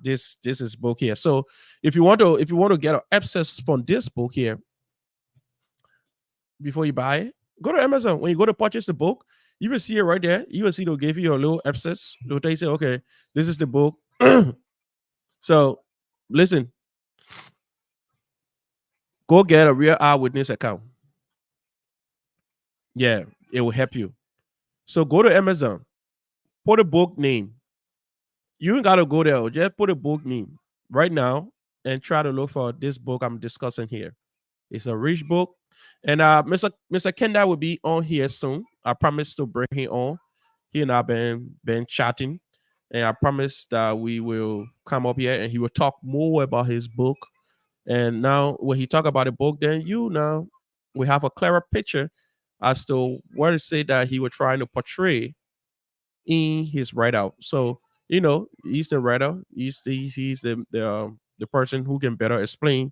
is book here. So if you want to get an access from this book here before you buy it, go to Amazon. When you go to purchase the book, you will see it right there. You will see they'll give you a little access. They'll say, okay, this is the book. So listen, go get a real eyewitness account. Yeah, it will help you. So go to Amazon, put a book name. You ain't gotta go there. Just put a book name right now and try to look for this book I'm discussing here. It's a rich book. And Mr. Kenda will be on here soon. I promise to bring him on. He and I been chatting. And I promise that we will come up here and he will talk more about his book. And now when he talk about the book, then now we have a clearer picture as to what it say that he was trying to portray in his write-out. So he's the writer. He's the person who can better explain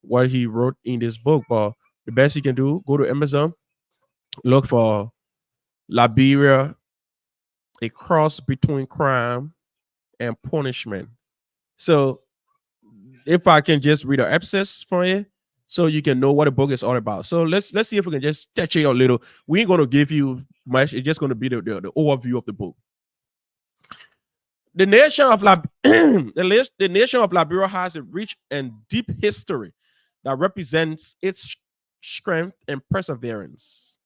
what he wrote in this book. But the best you can do, go to Amazon, look for Liberia, a cross between crime and punishment. So if I can just read an abscess for you, so you can know what the book is all about. So let's see if we can just touch it a little. We ain't gonna give you much. It's just gonna be the overview of the book. The nation of the nation of Liberia has a rich and deep history that represents its strength and perseverance.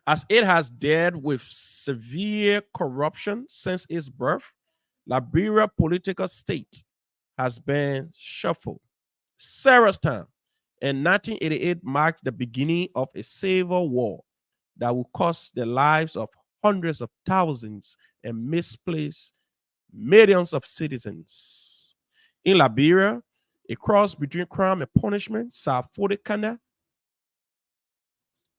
As it has dealt with severe corruption since its birth, Liberia political state has been shuffled several times, and 1988 marked the beginning of a civil war that will cost the lives of hundreds of thousands and misplaced millions of citizens. In Liberia, a cross between crime and punishment, South Kanda,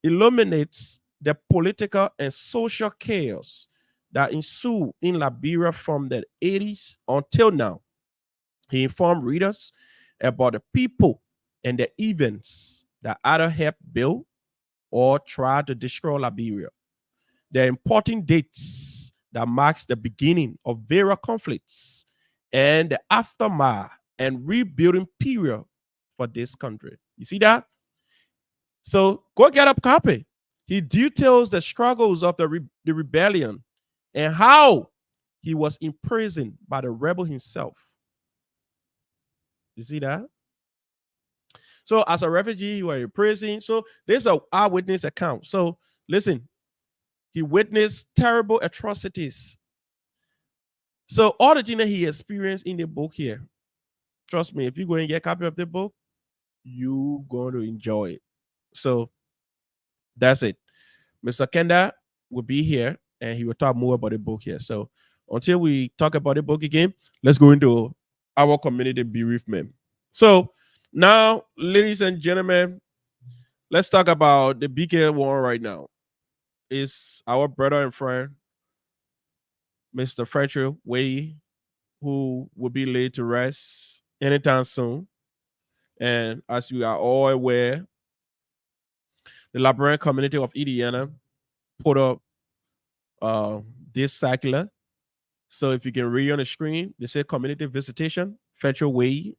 illuminates the political and social chaos that ensued in Liberia from the 80s until now. He informed readers about the people and the events that either helped build or tried to destroy Liberia. The important dates that marks the beginning of various conflicts and the aftermath and rebuilding period for this country. You see that? So go get a copy. He details the struggles of the rebellion and how he was imprisoned by the rebel himself. You see that? So as a refugee, you were in prison. So there's an eyewitness account. So listen, he witnessed terrible atrocities. So all the things that he experienced in the book here, trust me, if you go and get a copy of the book, you're going to enjoy it. So that's it. Mr. Kenda will be here and he will talk more about the book here. So until we talk about the book again, let's go into our community bereavement. So now, ladies and gentlemen, let's talk about the BK one right now. It's our brother and friend, Mr. Frederick Way, who will be laid to rest anytime soon. And as we are all aware, the Liberian community of Indiana put up this circular. So if you can read on the screen, they say community visitation, Federal Way.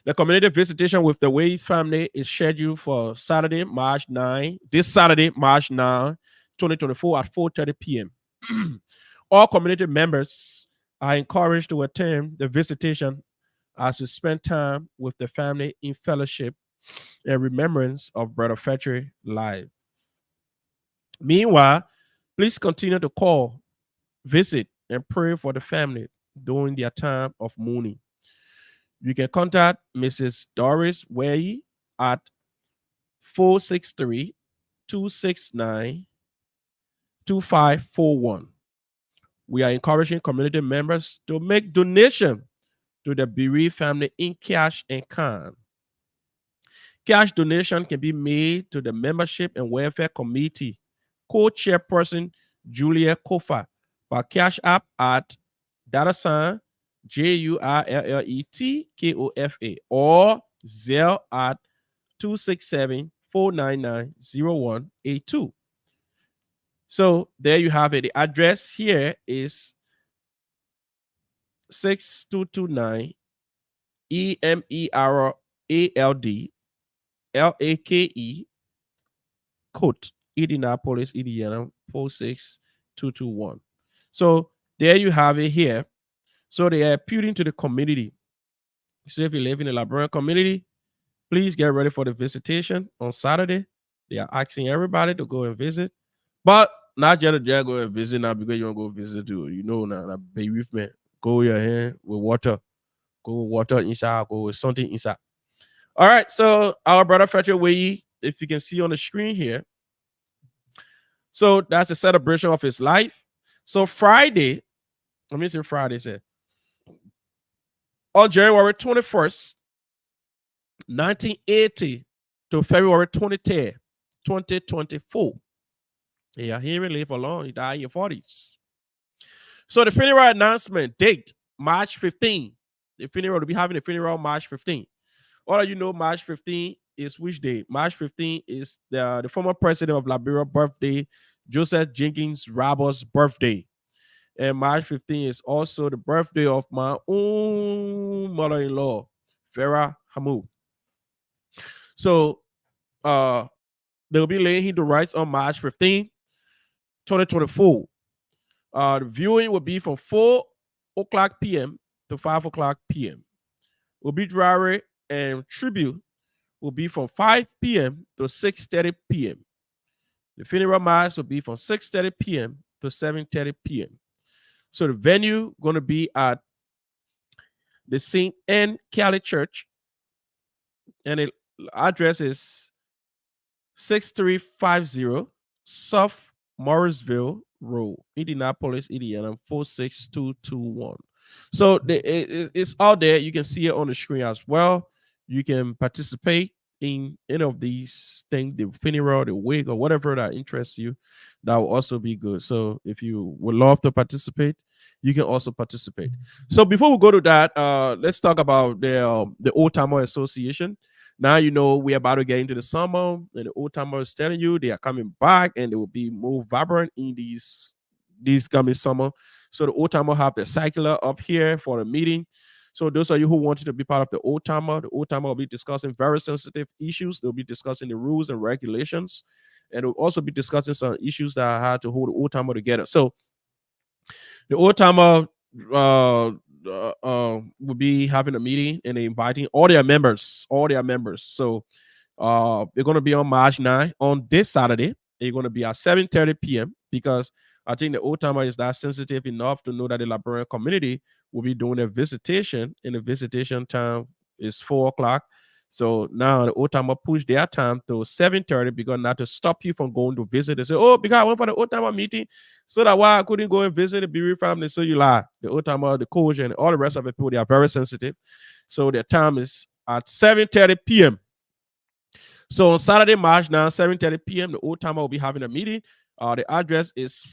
The community visitation with the Way family is scheduled for Saturday, March 9. This Saturday, March 9, 2024 at 4:30 p.m. All community members are encouraged to attend the visitation as we spend time with the family in fellowship and remembrance of Brother Fetcher's life. Meanwhile, please continue to call, visit, and pray for the family during their time of mourning. You can contact Mrs. Doris Way at 463-269-3655 2541. We are encouraging community members to make donation to the bereaved family in cash and kind. Cash donation can be made to the Membership and Welfare Committee co-chairperson Julia Kofa by Cash App at $ JURLLETKOFA or Zelle at 267-499-0182. So there you have it. The address here is 6229 EMERALD LAKE Court, Indianapolis, Indiana 46221. So there you have it here. So they are appealing to the community. So if you live in the Liberian community, please get ready for the visitation on Saturday. They are asking everybody to go and visit, but not just go and visit now because you want to go visit too. You know now, that bereavement. Go your hand with water. Go with water inside. Go with something inside. All right. So our brother Frederick Way, if you can see on the screen here. So that's a celebration of his life. So Friday, let me see Friday said. On January 21st, 1980 to February 23rd, 2024. Yeah, he didn't live long. He died in your 40s. So the funeral announcement date, March 15. The funeral will be having a funeral March 15. All of you know March 15 is which day? March 15 is the former president of Liberia birthday, Joseph Jenkins Roberts' birthday. And March 15 is also the birthday of my own mother-in-law, Farah Hamoud. So they'll be laying the rights on March 15, 2024. The viewing will be from 4 o'clock p.m. to 5 o'clock p.m. Obituary and tribute will be from 5 p.m. to 6:30 p.m. The funeral mass will be from 6:30 p.m. to 7:30 p.m. So the venue going to be at the St. Anne Catholic Church, and the address is 6350 South Morrisville Road, Indianapolis, Indiana 46221. So it's out there. You can see it on the screen as well. You can participate in any of these things, the funeral, the wake, or whatever that interests you. That will also be good. So if you would love to participate, you can also participate. So before we go to that, let's talk about the Old Timer Association. Now you know we're about to get into the summer, and the Old Timer is telling you they are coming back, and they will be more vibrant in these coming summer. So the Old Timer have the circular up here for the meeting. So those of you who wanted to be part of the Old Timer will be discussing very sensitive issues. They'll be discussing the rules and regulations, and they'll also be discussing some issues that had to hold the Old Timer together. So the Old Timer will be having a meeting and inviting all their members. So they're going to be on March 9 on this Saturday. They're going to be at 7:30 p.m. because I think the Old Timer is that sensitive enough to know that the Liberian community will be doing a visitation, and the visitation time is 4 o'clock. So now the Old Timer push their time to 7:30 because not to stop you from going to visit. They say, oh, because I went for the Old Timer meeting, so that why I couldn't go and visit the bereaved family. So you lie. The Old Timer, the coach, and all the rest of the people, they are very sensitive. So their time is at 7:30 p.m. So on Saturday, March 9, 7:30 p.m., the Old Timer will be having a meeting. The address is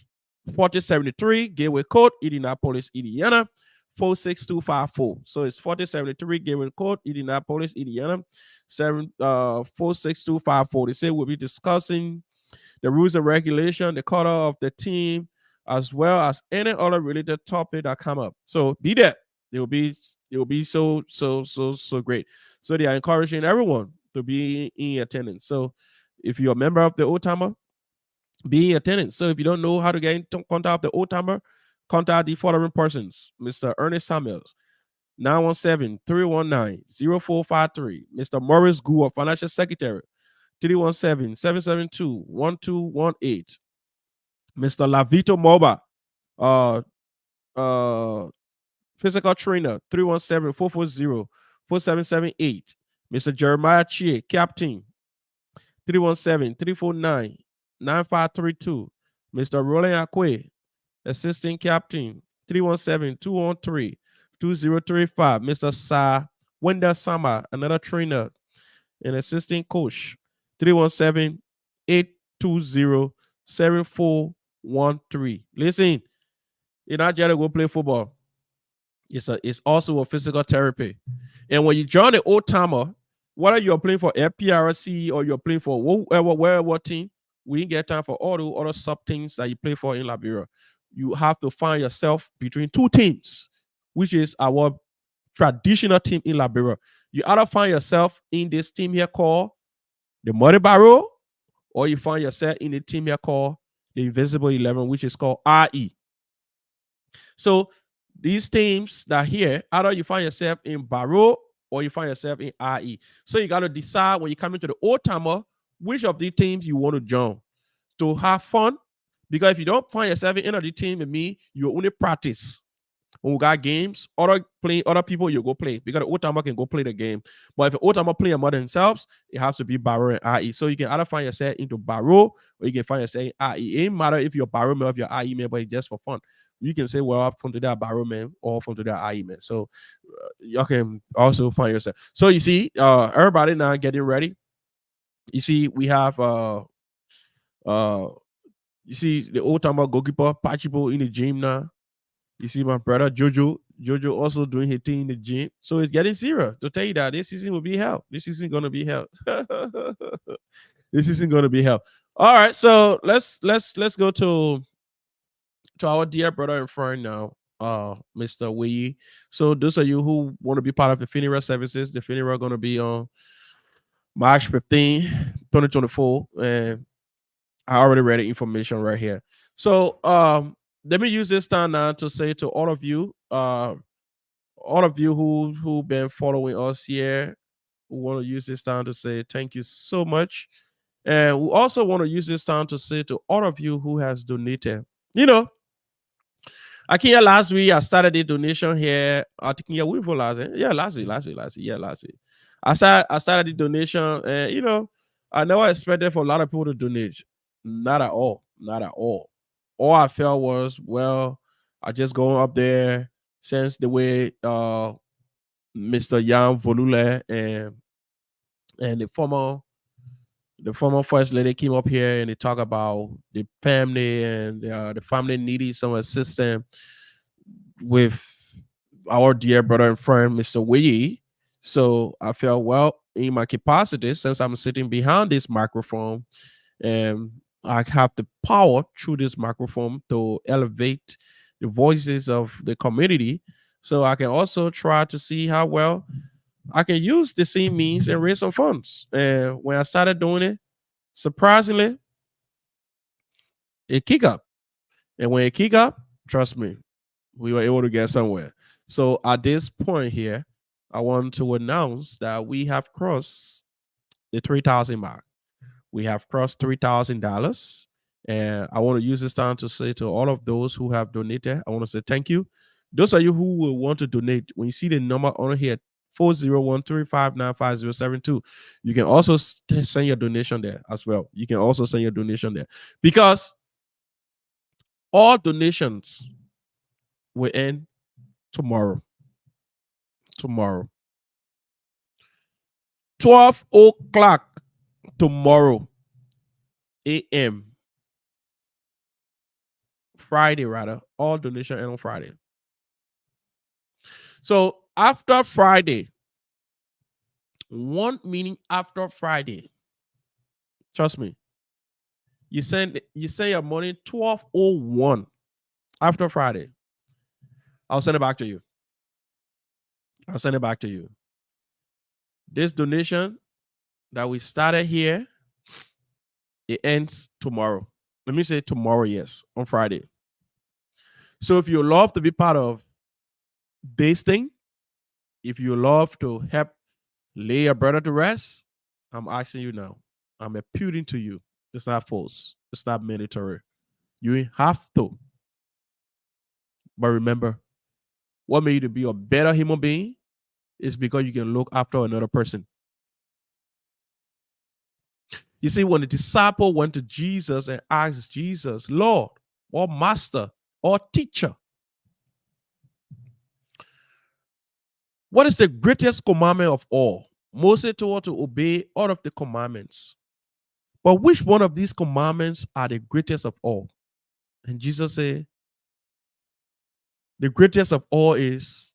4073 Gateway Court, Indianapolis, Indiana 46254. So it's 4073 Gateway Court, Indianapolis, Indiana 46254. They say we'll be discussing the rules and regulation, the color of the team, as well as any other related topic that come up. So be there. It will be so great. So they are encouraging everyone to be in attendance. So if you're a member of the Old Timer, be in attendance. So if you don't know how to get in contact with the Old Timer, contact the following persons: Mr. Ernest Samuels, 917-319-0453. Mr. Morris Gould, Financial Secretary, 317-772-1218. Mr. Lavito Moba, Physical Trainer, 317-440-4778. Mr. Jeremiah Chie, Captain, 317-349-9532. Mr. Roland Akwe, assistant captain, 317-213-2035. Mr. Sa Wenda Sama, another trainer and assistant coach, 317-820-7413. Listen, you're not just to go play football. It's also a physical therapy. And when you join the old timer, whether you're playing for FPRC or you're playing for wherever team, we get time for all the other sub teams that you play for in Liberia. You have to find yourself between two teams, which is our traditional team in Liberia. You either find yourself in this team here called the Muddy Barrow, or you find yourself in the team here called the Invisible 11, which is called RE. So these teams that here, either you find yourself in Barrow or you find yourself in RE. So you got to decide when you come into the old timer, which of these teams you want to join to have fun. Because if you don't find yourself in any of the team, it means you only practice. When we got games, other people you go play because the old timer can go play the game. But if the old timer play among themselves, it has to be Barrow and IE. So you can either find yourself into Barrow or you can find yourself in IE. It ain't matter if you're Barrow man or if you're IE man, but it's just for fun. You can say, well, I'm from today Barrow man or from today IE man. So you can also find yourself. So you see, everybody now getting ready. You see, we have you see the old timer goalkeeper Pachipo in the gym now. You see my brother Jojo also doing his thing in the gym. So it's getting serious to tell you that this season will be hell. This season gonna be hell. This season gonna be hell. All right, so let's go to our dear brother and friend now, Mr. Wee. So those of you who want to be part of the funeral services, the funeral gonna be on March 15, 2024, and I already read the information right here. So let me use this time now to say to all of you who been following us here, we want to use this time to say thank you so much. And we also want to use this time to say to all of you who has donated. You know, I think last week I started the donation here. I think yeah, we for last week. Yeah, last week. Yeah, last week. I started the donation, and you know, I never expected for a lot of people to donate. Not at all. Not at all. All I felt was, well, I just go up there since the way Mr. Jan Volule and the former first lady came up here and they talk about the family and the family needed some assistance with our dear brother and friend, Mr. Wee. So I felt, well, in my capacity, since I'm sitting behind this microphone and I have the power through this microphone to elevate the voices of the community. So I can also try to see how well I can use the same means and raise some funds. And when I started doing it, surprisingly, it kicked up. And when it kicked up, trust me, we were able to get somewhere. So at this point here, I want to announce that we have crossed the 3,000 mark. We have crossed $3,000. And I want to use this time to say to all of those who have donated, I want to say thank you. Those of you who will want to donate, when you see the number on here, 401-359-5072, you can also send your donation there as well. You can also send your donation there because all donations will end tomorrow. 12 o'clock tomorrow a.m. Friday, rather. All donation end on Friday. So after Friday, one meaning after Friday, trust me, you send your money 12:01 after Friday. I'll send it back to you. This donation that we started here, it ends tomorrow. Let me say tomorrow, yes, on Friday. So if you love to be part of this thing, if you love to help lay your brother to rest, I'm asking you now. I'm appealing to you. It's not force. It's not mandatory. You have to. But remember, what made you to be a better human being is because you can look after another person. You see, when the disciple went to Jesus and asked Jesus, Lord, or Master, or Teacher, what is the greatest commandment of all? Moses told to obey all of the commandments. But which one of these commandments are the greatest of all? And Jesus said, the greatest of all is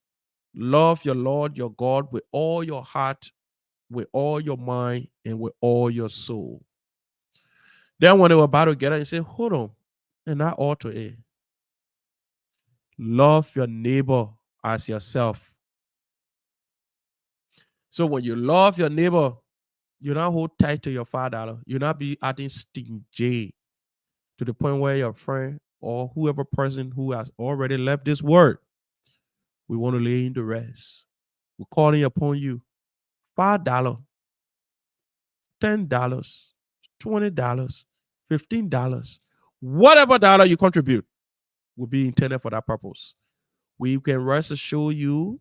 love your Lord your God with all your heart, with all your mind, and with all your soul. Then when they were about to get out, he said, hold on. And that ought to it. Love your neighbor as yourself. So when you love your neighbor, you not hold tight to your $5. You not be adding stingy to the point where your friend or whoever person who has already left this world, we want to lay in the rest. We're calling upon you. $5, $10, $20, $15, whatever dollar you contribute will be intended for that purpose. We can rest assure you,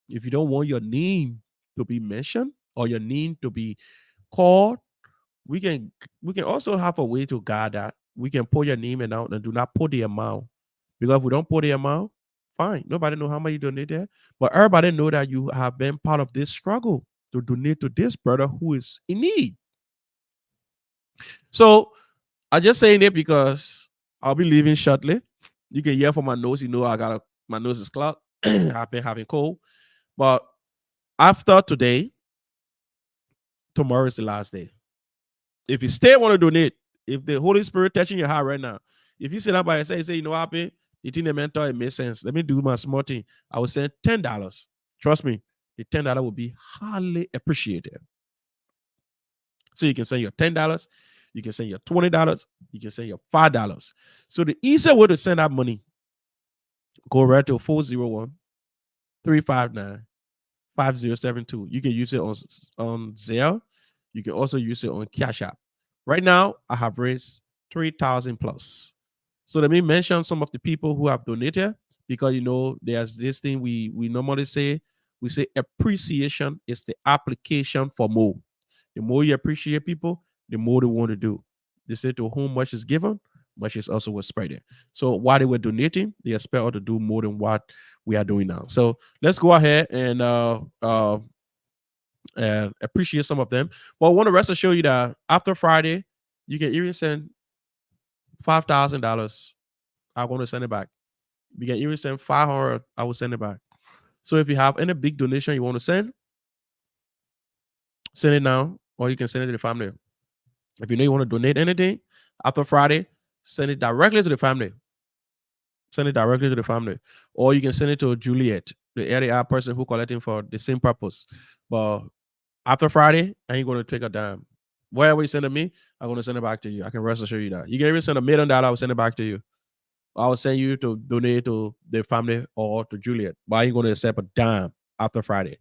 if you don't want your name to be mentioned or your name to be called, we can also have a way to guard that. We can put your name and out and do not put the amount. Because if we don't put the amount, fine. Nobody know how much you donate there. But everybody know that you have been part of this struggle to donate to this brother who is in need. So I just saying it because I'll be leaving shortly. You can hear from my nose, you know my nose is clogged. I've been having cold. But after today, tomorrow is the last day. If you still want to donate, if the Holy Spirit touching your heart right now, if you sit up by yourself and say, you know what happened? You think the mentor, it makes sense. Let me do my small thing. I will send $10. Trust me, the $10 will be highly appreciated. So you can send your $10, you can send your $20, you can send your $5. So the easier way to send that money, go right to 401-359-5072. You can use it on Zelle. You can also use it on Cash App. Right now, I have raised 3,000 plus. So let me mention some of the people who have donated, because there's this thing we normally say. We say appreciation is the application for more. The more you appreciate people, the more they want to do. They say to whom much is given, much is also was spread. So while they were donating, they expect us to do more than what we are doing now. So let's go ahead and appreciate some of them. But I want to rest assure you that after Friday, you can even send $5,000. I'm going to send it back. You can even send 500. I will send it back. So if you have any big donation you want to send it now, or you can send it to the family. If you know you want to donate anything after Friday, send it directly to the family. Send it directly to the family. Or you can send it to Juliet, the area person who collecting for the same purpose. But after Friday, I ain't going to take a dime. Wherever you send it to me, I'm going to send it back to you. I can rest assure you that. You can even send $1 million, I will send it back to you. I will send you to donate to the family or to Juliet. But I ain't going to accept a dime after Friday.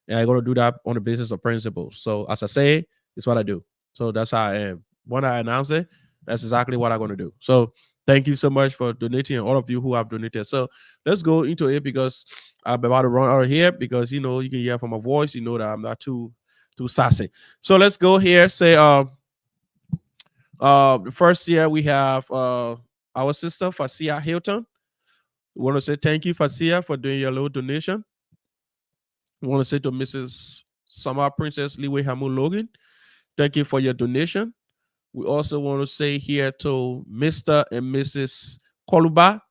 And I'm going to do that on the basis of principles. So as I say, it's what I do. So that's how I am. When I announce it, that's exactly what I'm going to do. So thank you so much for donating, and all of you who have donated. So let's go into it, because I'm about to run out of here, because you can hear from my voice, that I'm not too sassy. So let's go here. Say the first year we have our sister Fasia Hilton. We want to say thank you, Fasia, for doing your little donation. We want to say to Mrs. Summer Princess Liwe Hamu Logan, thank you for your donation. We also want to say here to Mr. and Mrs. Koluba,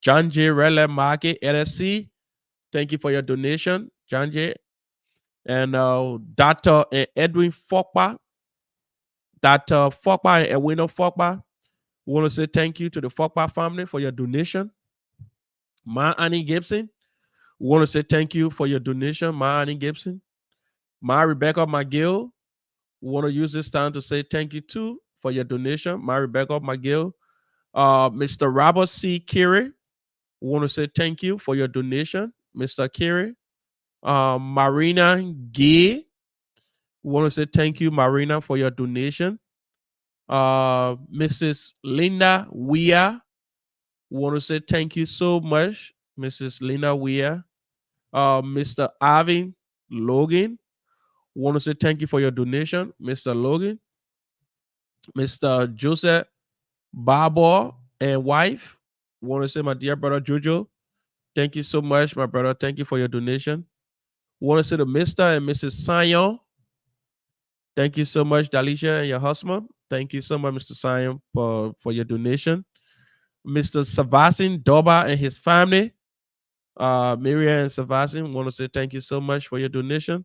John J. Rele Market LSC. Thank you for your donation, John J. And Dr. Edwin Fokpa, Dr. Fokpa and Edwino Fokpa. We want to say thank you to the Fokpa family for your donation. Ma Annie Gibson, we want to say thank you for your donation, Ma Annie Gibson. Ma Rebecca McGill, we want to use this time to say thank you too for your donation, Ma Rebecca McGill. Mr. Robert C. Kiri, we want to say thank you for your donation, Mr. Kiri. Marina Gay, we want to say thank you, Marina, for your donation. Mrs. Linda Weir, we want to say thank you so much, Mrs. Linda Weir. Mr. Arvin Logan, we want to say thank you for your donation, Mr. Logan. Mr. Joseph Barbour and wife. Want to say, my dear brother Jojo, thank you so much, my brother. Thank you for your donation. Want to say to Mr. and Mrs. Sion. Thank you so much, Dalicia and your husband. Thank you so much, Mr. Sion, for your donation. Mr. Savasin Doba and his family. Miriam and Savasin, want to say thank you so much for your donation.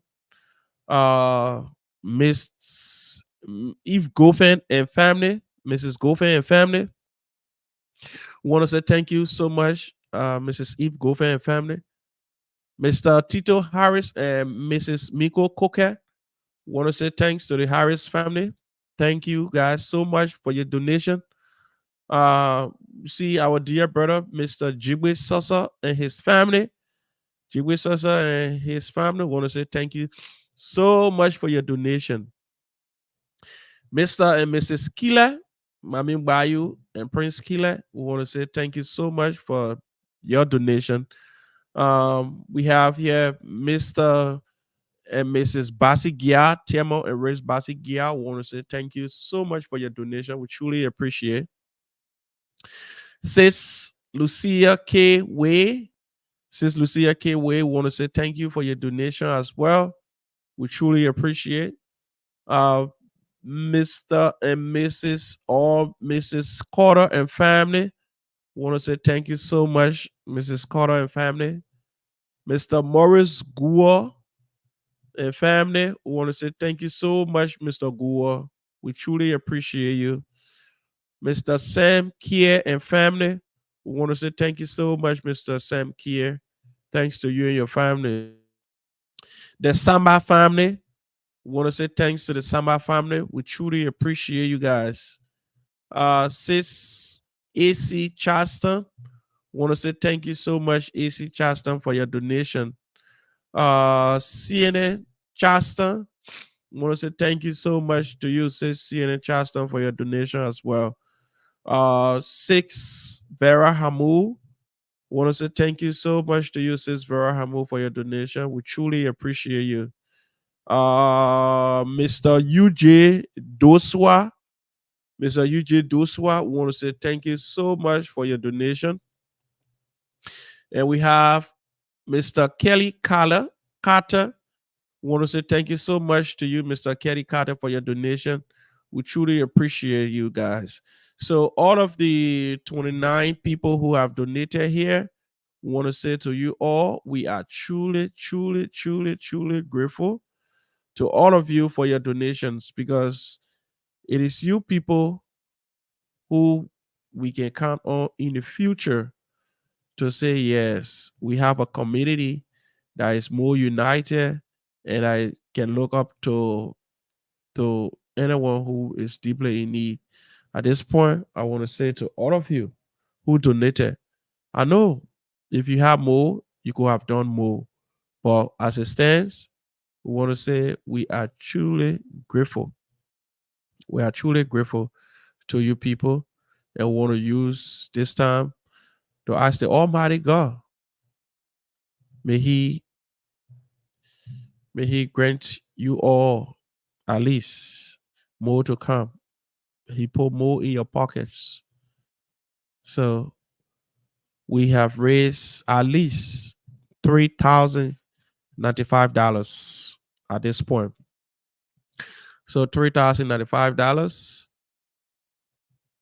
Miss Eve Goffin and family, Mrs. Goffin and family. Want to say thank you so much, Mrs. Eve Goffin and family. Mr. Tito Harris and Mrs. Miko Coquet. Want to say thanks to the Harris family. Thank you guys so much for your donation. See our dear brother, Mr. Jibwe Sosa and his family. Jibwe Sosa and his family want to say thank you so much for your donation. Mr. and Mrs. Kila, Mami Bayu and Prince Kila, we want to say thank you so much for your donation. We have here Mr. and Mrs. Basi Gia, Temo and Riz Basi Gia. We want to say thank you so much for your donation. We truly appreciate. Sis Lucia K. Way, Sis Lucia K. Way, want to say thank you for your donation as well. We truly appreciate. Mr. and Mrs. or Mrs. Carter and family. Want to say thank you so much, Mrs. Carter and family. Mr. Morris Gua and family. Want to say thank you so much, Mr. Gua. We truly appreciate you. Mr. Sam Kier and family. We want to say thank you so much, Mr. Sam Kier. Thanks to you and your family. The Samba family. We want to say thanks to the Samba family. We truly appreciate you guys. Sis AC Charleston. Want to say thank you so much, AC Charleston, for your donation. CNN Charleston. Want to say thank you so much to you, sis CNN Charleston, for your donation as well. 6 Vera Hamu. Want to say thank you so much to you, sis Vera Hamu, for your donation. We truly appreciate you. Mr. UJ Doswa. Mr. UJ Doswa, we want to say thank you so much for your donation. And we have Mr. Kelly Carter. We want to say thank you so much to you, Mr. Kelly Carter, for your donation. We truly appreciate you guys. So, all of the 29 people who have donated here, we want to say to you all, we are truly, truly, truly, truly grateful to all of you for your donations, because it is you people who we can count on in the future to say, yes, we have a community that is more united, and I can look up to anyone who is deeply in need. At this point, I want to say to all of you who donated, I know if you have more, you could have done more. But as it stands, we want to say we are truly grateful. We are truly grateful to you people, and want to use this time to ask the Almighty God, may He grant you all at least more to come. He put more in your pockets. So we have raised at least $3,095 at this point. So $3,095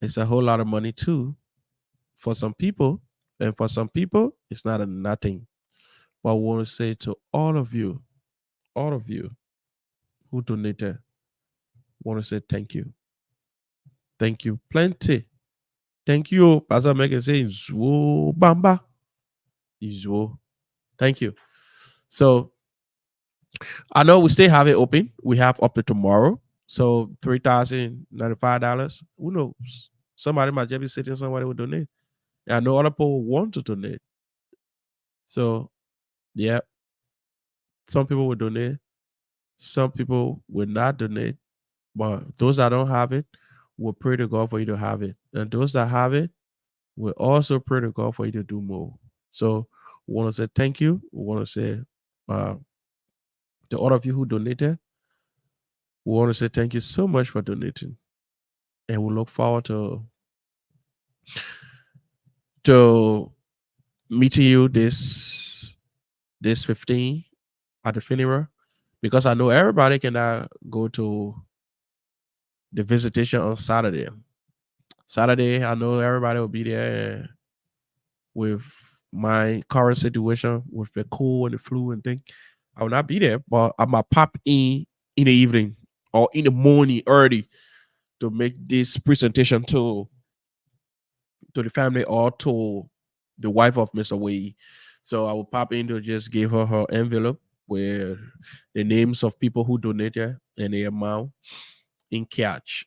is a whole lot of money too for some people. And for some people, it's not a nothing. But I want to say to all of you who donated, want to say thank you. Thank you plenty. Thank you. Pastor Megan saying Zwo Bamba. Izwo. Thank you. So I know we still have it open. We have up to tomorrow. So $3,095. Who knows? Somebody might just be sitting, somebody will donate. And I know other people want to donate. So yeah. Some people will donate. Some people will not donate. But those that don't have it, will pray to God for you to have it. And those that have it, will also pray to God for you to do more. So we want to say thank you. We want to say to all of you who donated, we want to say thank you so much for donating. and we look forward to meeting you this 15 at the funeral, because I know everybody cannot go to the visitation on Saturday. Saturday, I know everybody will be there with my current situation with the cold and the flu and thing. I will not be there, but I might pop in the evening or in the morning early to make this presentation to the family or to the wife of Mr. Wade. So I will pop in to just give her her envelope with the names of people who donated and the amount in cash.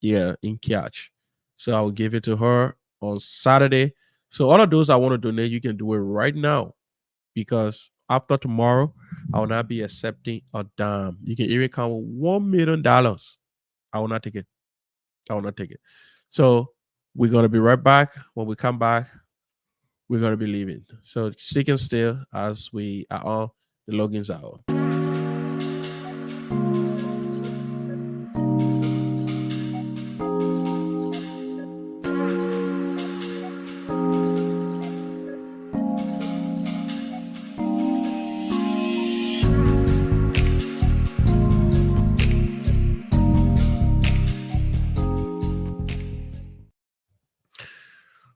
Yeah, in cash. So I will give it to her on Saturday. So all of those I want to donate, you can do it right now, because after tomorrow, I will not be accepting a dime. You can even count $1 million. I will not take it. I will not take it. So we're gonna be right back. When we come back, we're gonna be leaving. So stick and still as we are on the Logan's Hour.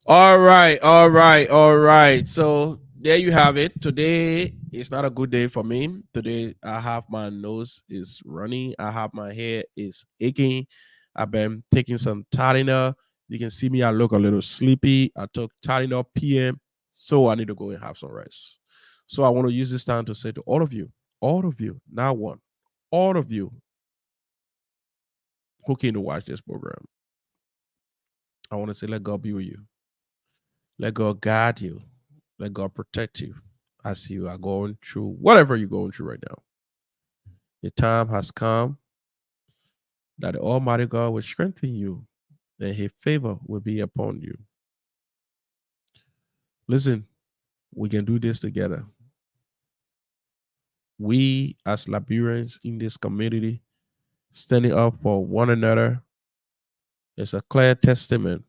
All right, all right, all right. So there you have it. Today is not a good day for me. Today I have my nose is running. I have my hair is aching. I've been taking some Tylenol. You can see me. I look a little sleepy. I took Tylenol PM, so I need to go and have some rest. So I want to use this time to say to all of you, not one, all of you who came to watch this program, I want to say, let God be with you. Let God guide you. Let God protect you as you are going through whatever you're going through right now. The time has come that the Almighty God will strengthen you and His favor will be upon you. Listen, we can do this together. We, as Liberians in this community, standing up for one another, is a clear testament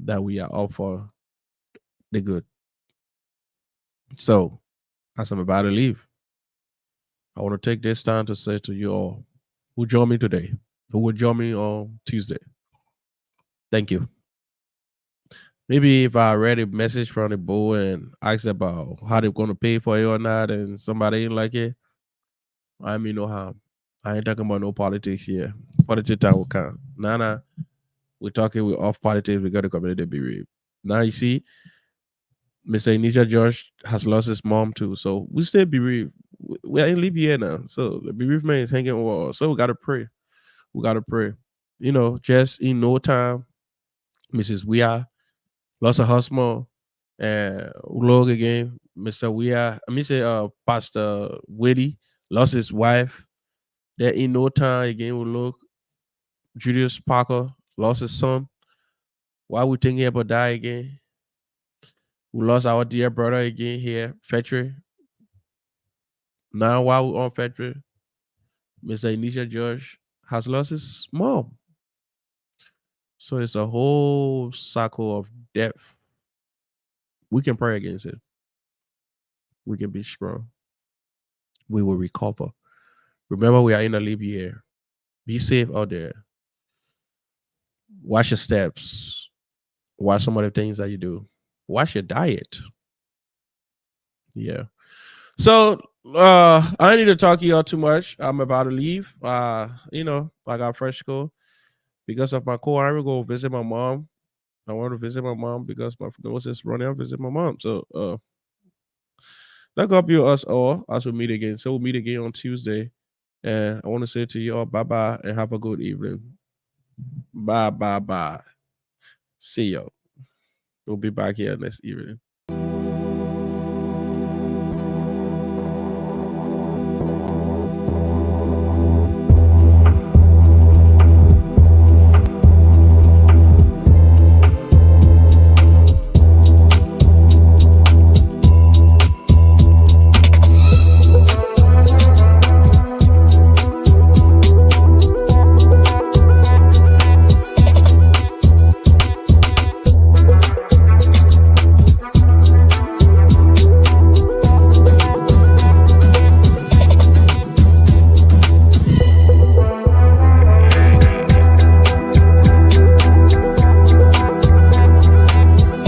that we are all for the good. So, as I'm about to leave, I want to take this time to say to you all who joined me today, who will join me on Tuesday, thank you. Maybe if I read a message from the boy and asked about how they're going to pay for it or not, and somebody didn't like it, I mean no harm. I ain't talking about no politics here. Politics time will count. Nah, we're talking with off politics. We got the community be real. Now you see, Mr. Inisha George has lost his mom too, so we still bereaved. We are in Libya now, so the bereavement is hanging over us. So we gotta pray. We gotta pray. You know, just in no time, Mrs. Weah lost her husband, and Logan again, Mr. Weah. I mean, say Pastor Whitty lost his wife. There in no time again, we look. Julius Parker lost his son. Why we thinking about that again? We lost our dear brother again here, Fetcher. Now while we're on Fetcher, Mr. Inisha George has lost his mom. So it's a whole cycle of death. We can pray against it. We can be strong. We will recover. Remember, we are in a leap year. Be safe out there. Watch your steps. Watch some of the things that you do. Watch your diet. Yeah. So I don't need to talk to y'all too much. I'm about to leave. I got fresh school because of my core. I'm gonna go visit my mom. I want to visit my mom because my nose is running. I'll visit my mom. So let God be with us all as we meet again. So we'll meet again on Tuesday. And I want to say to you all bye bye and have a good evening. Bye bye bye. See y'all. We'll be back here next evening.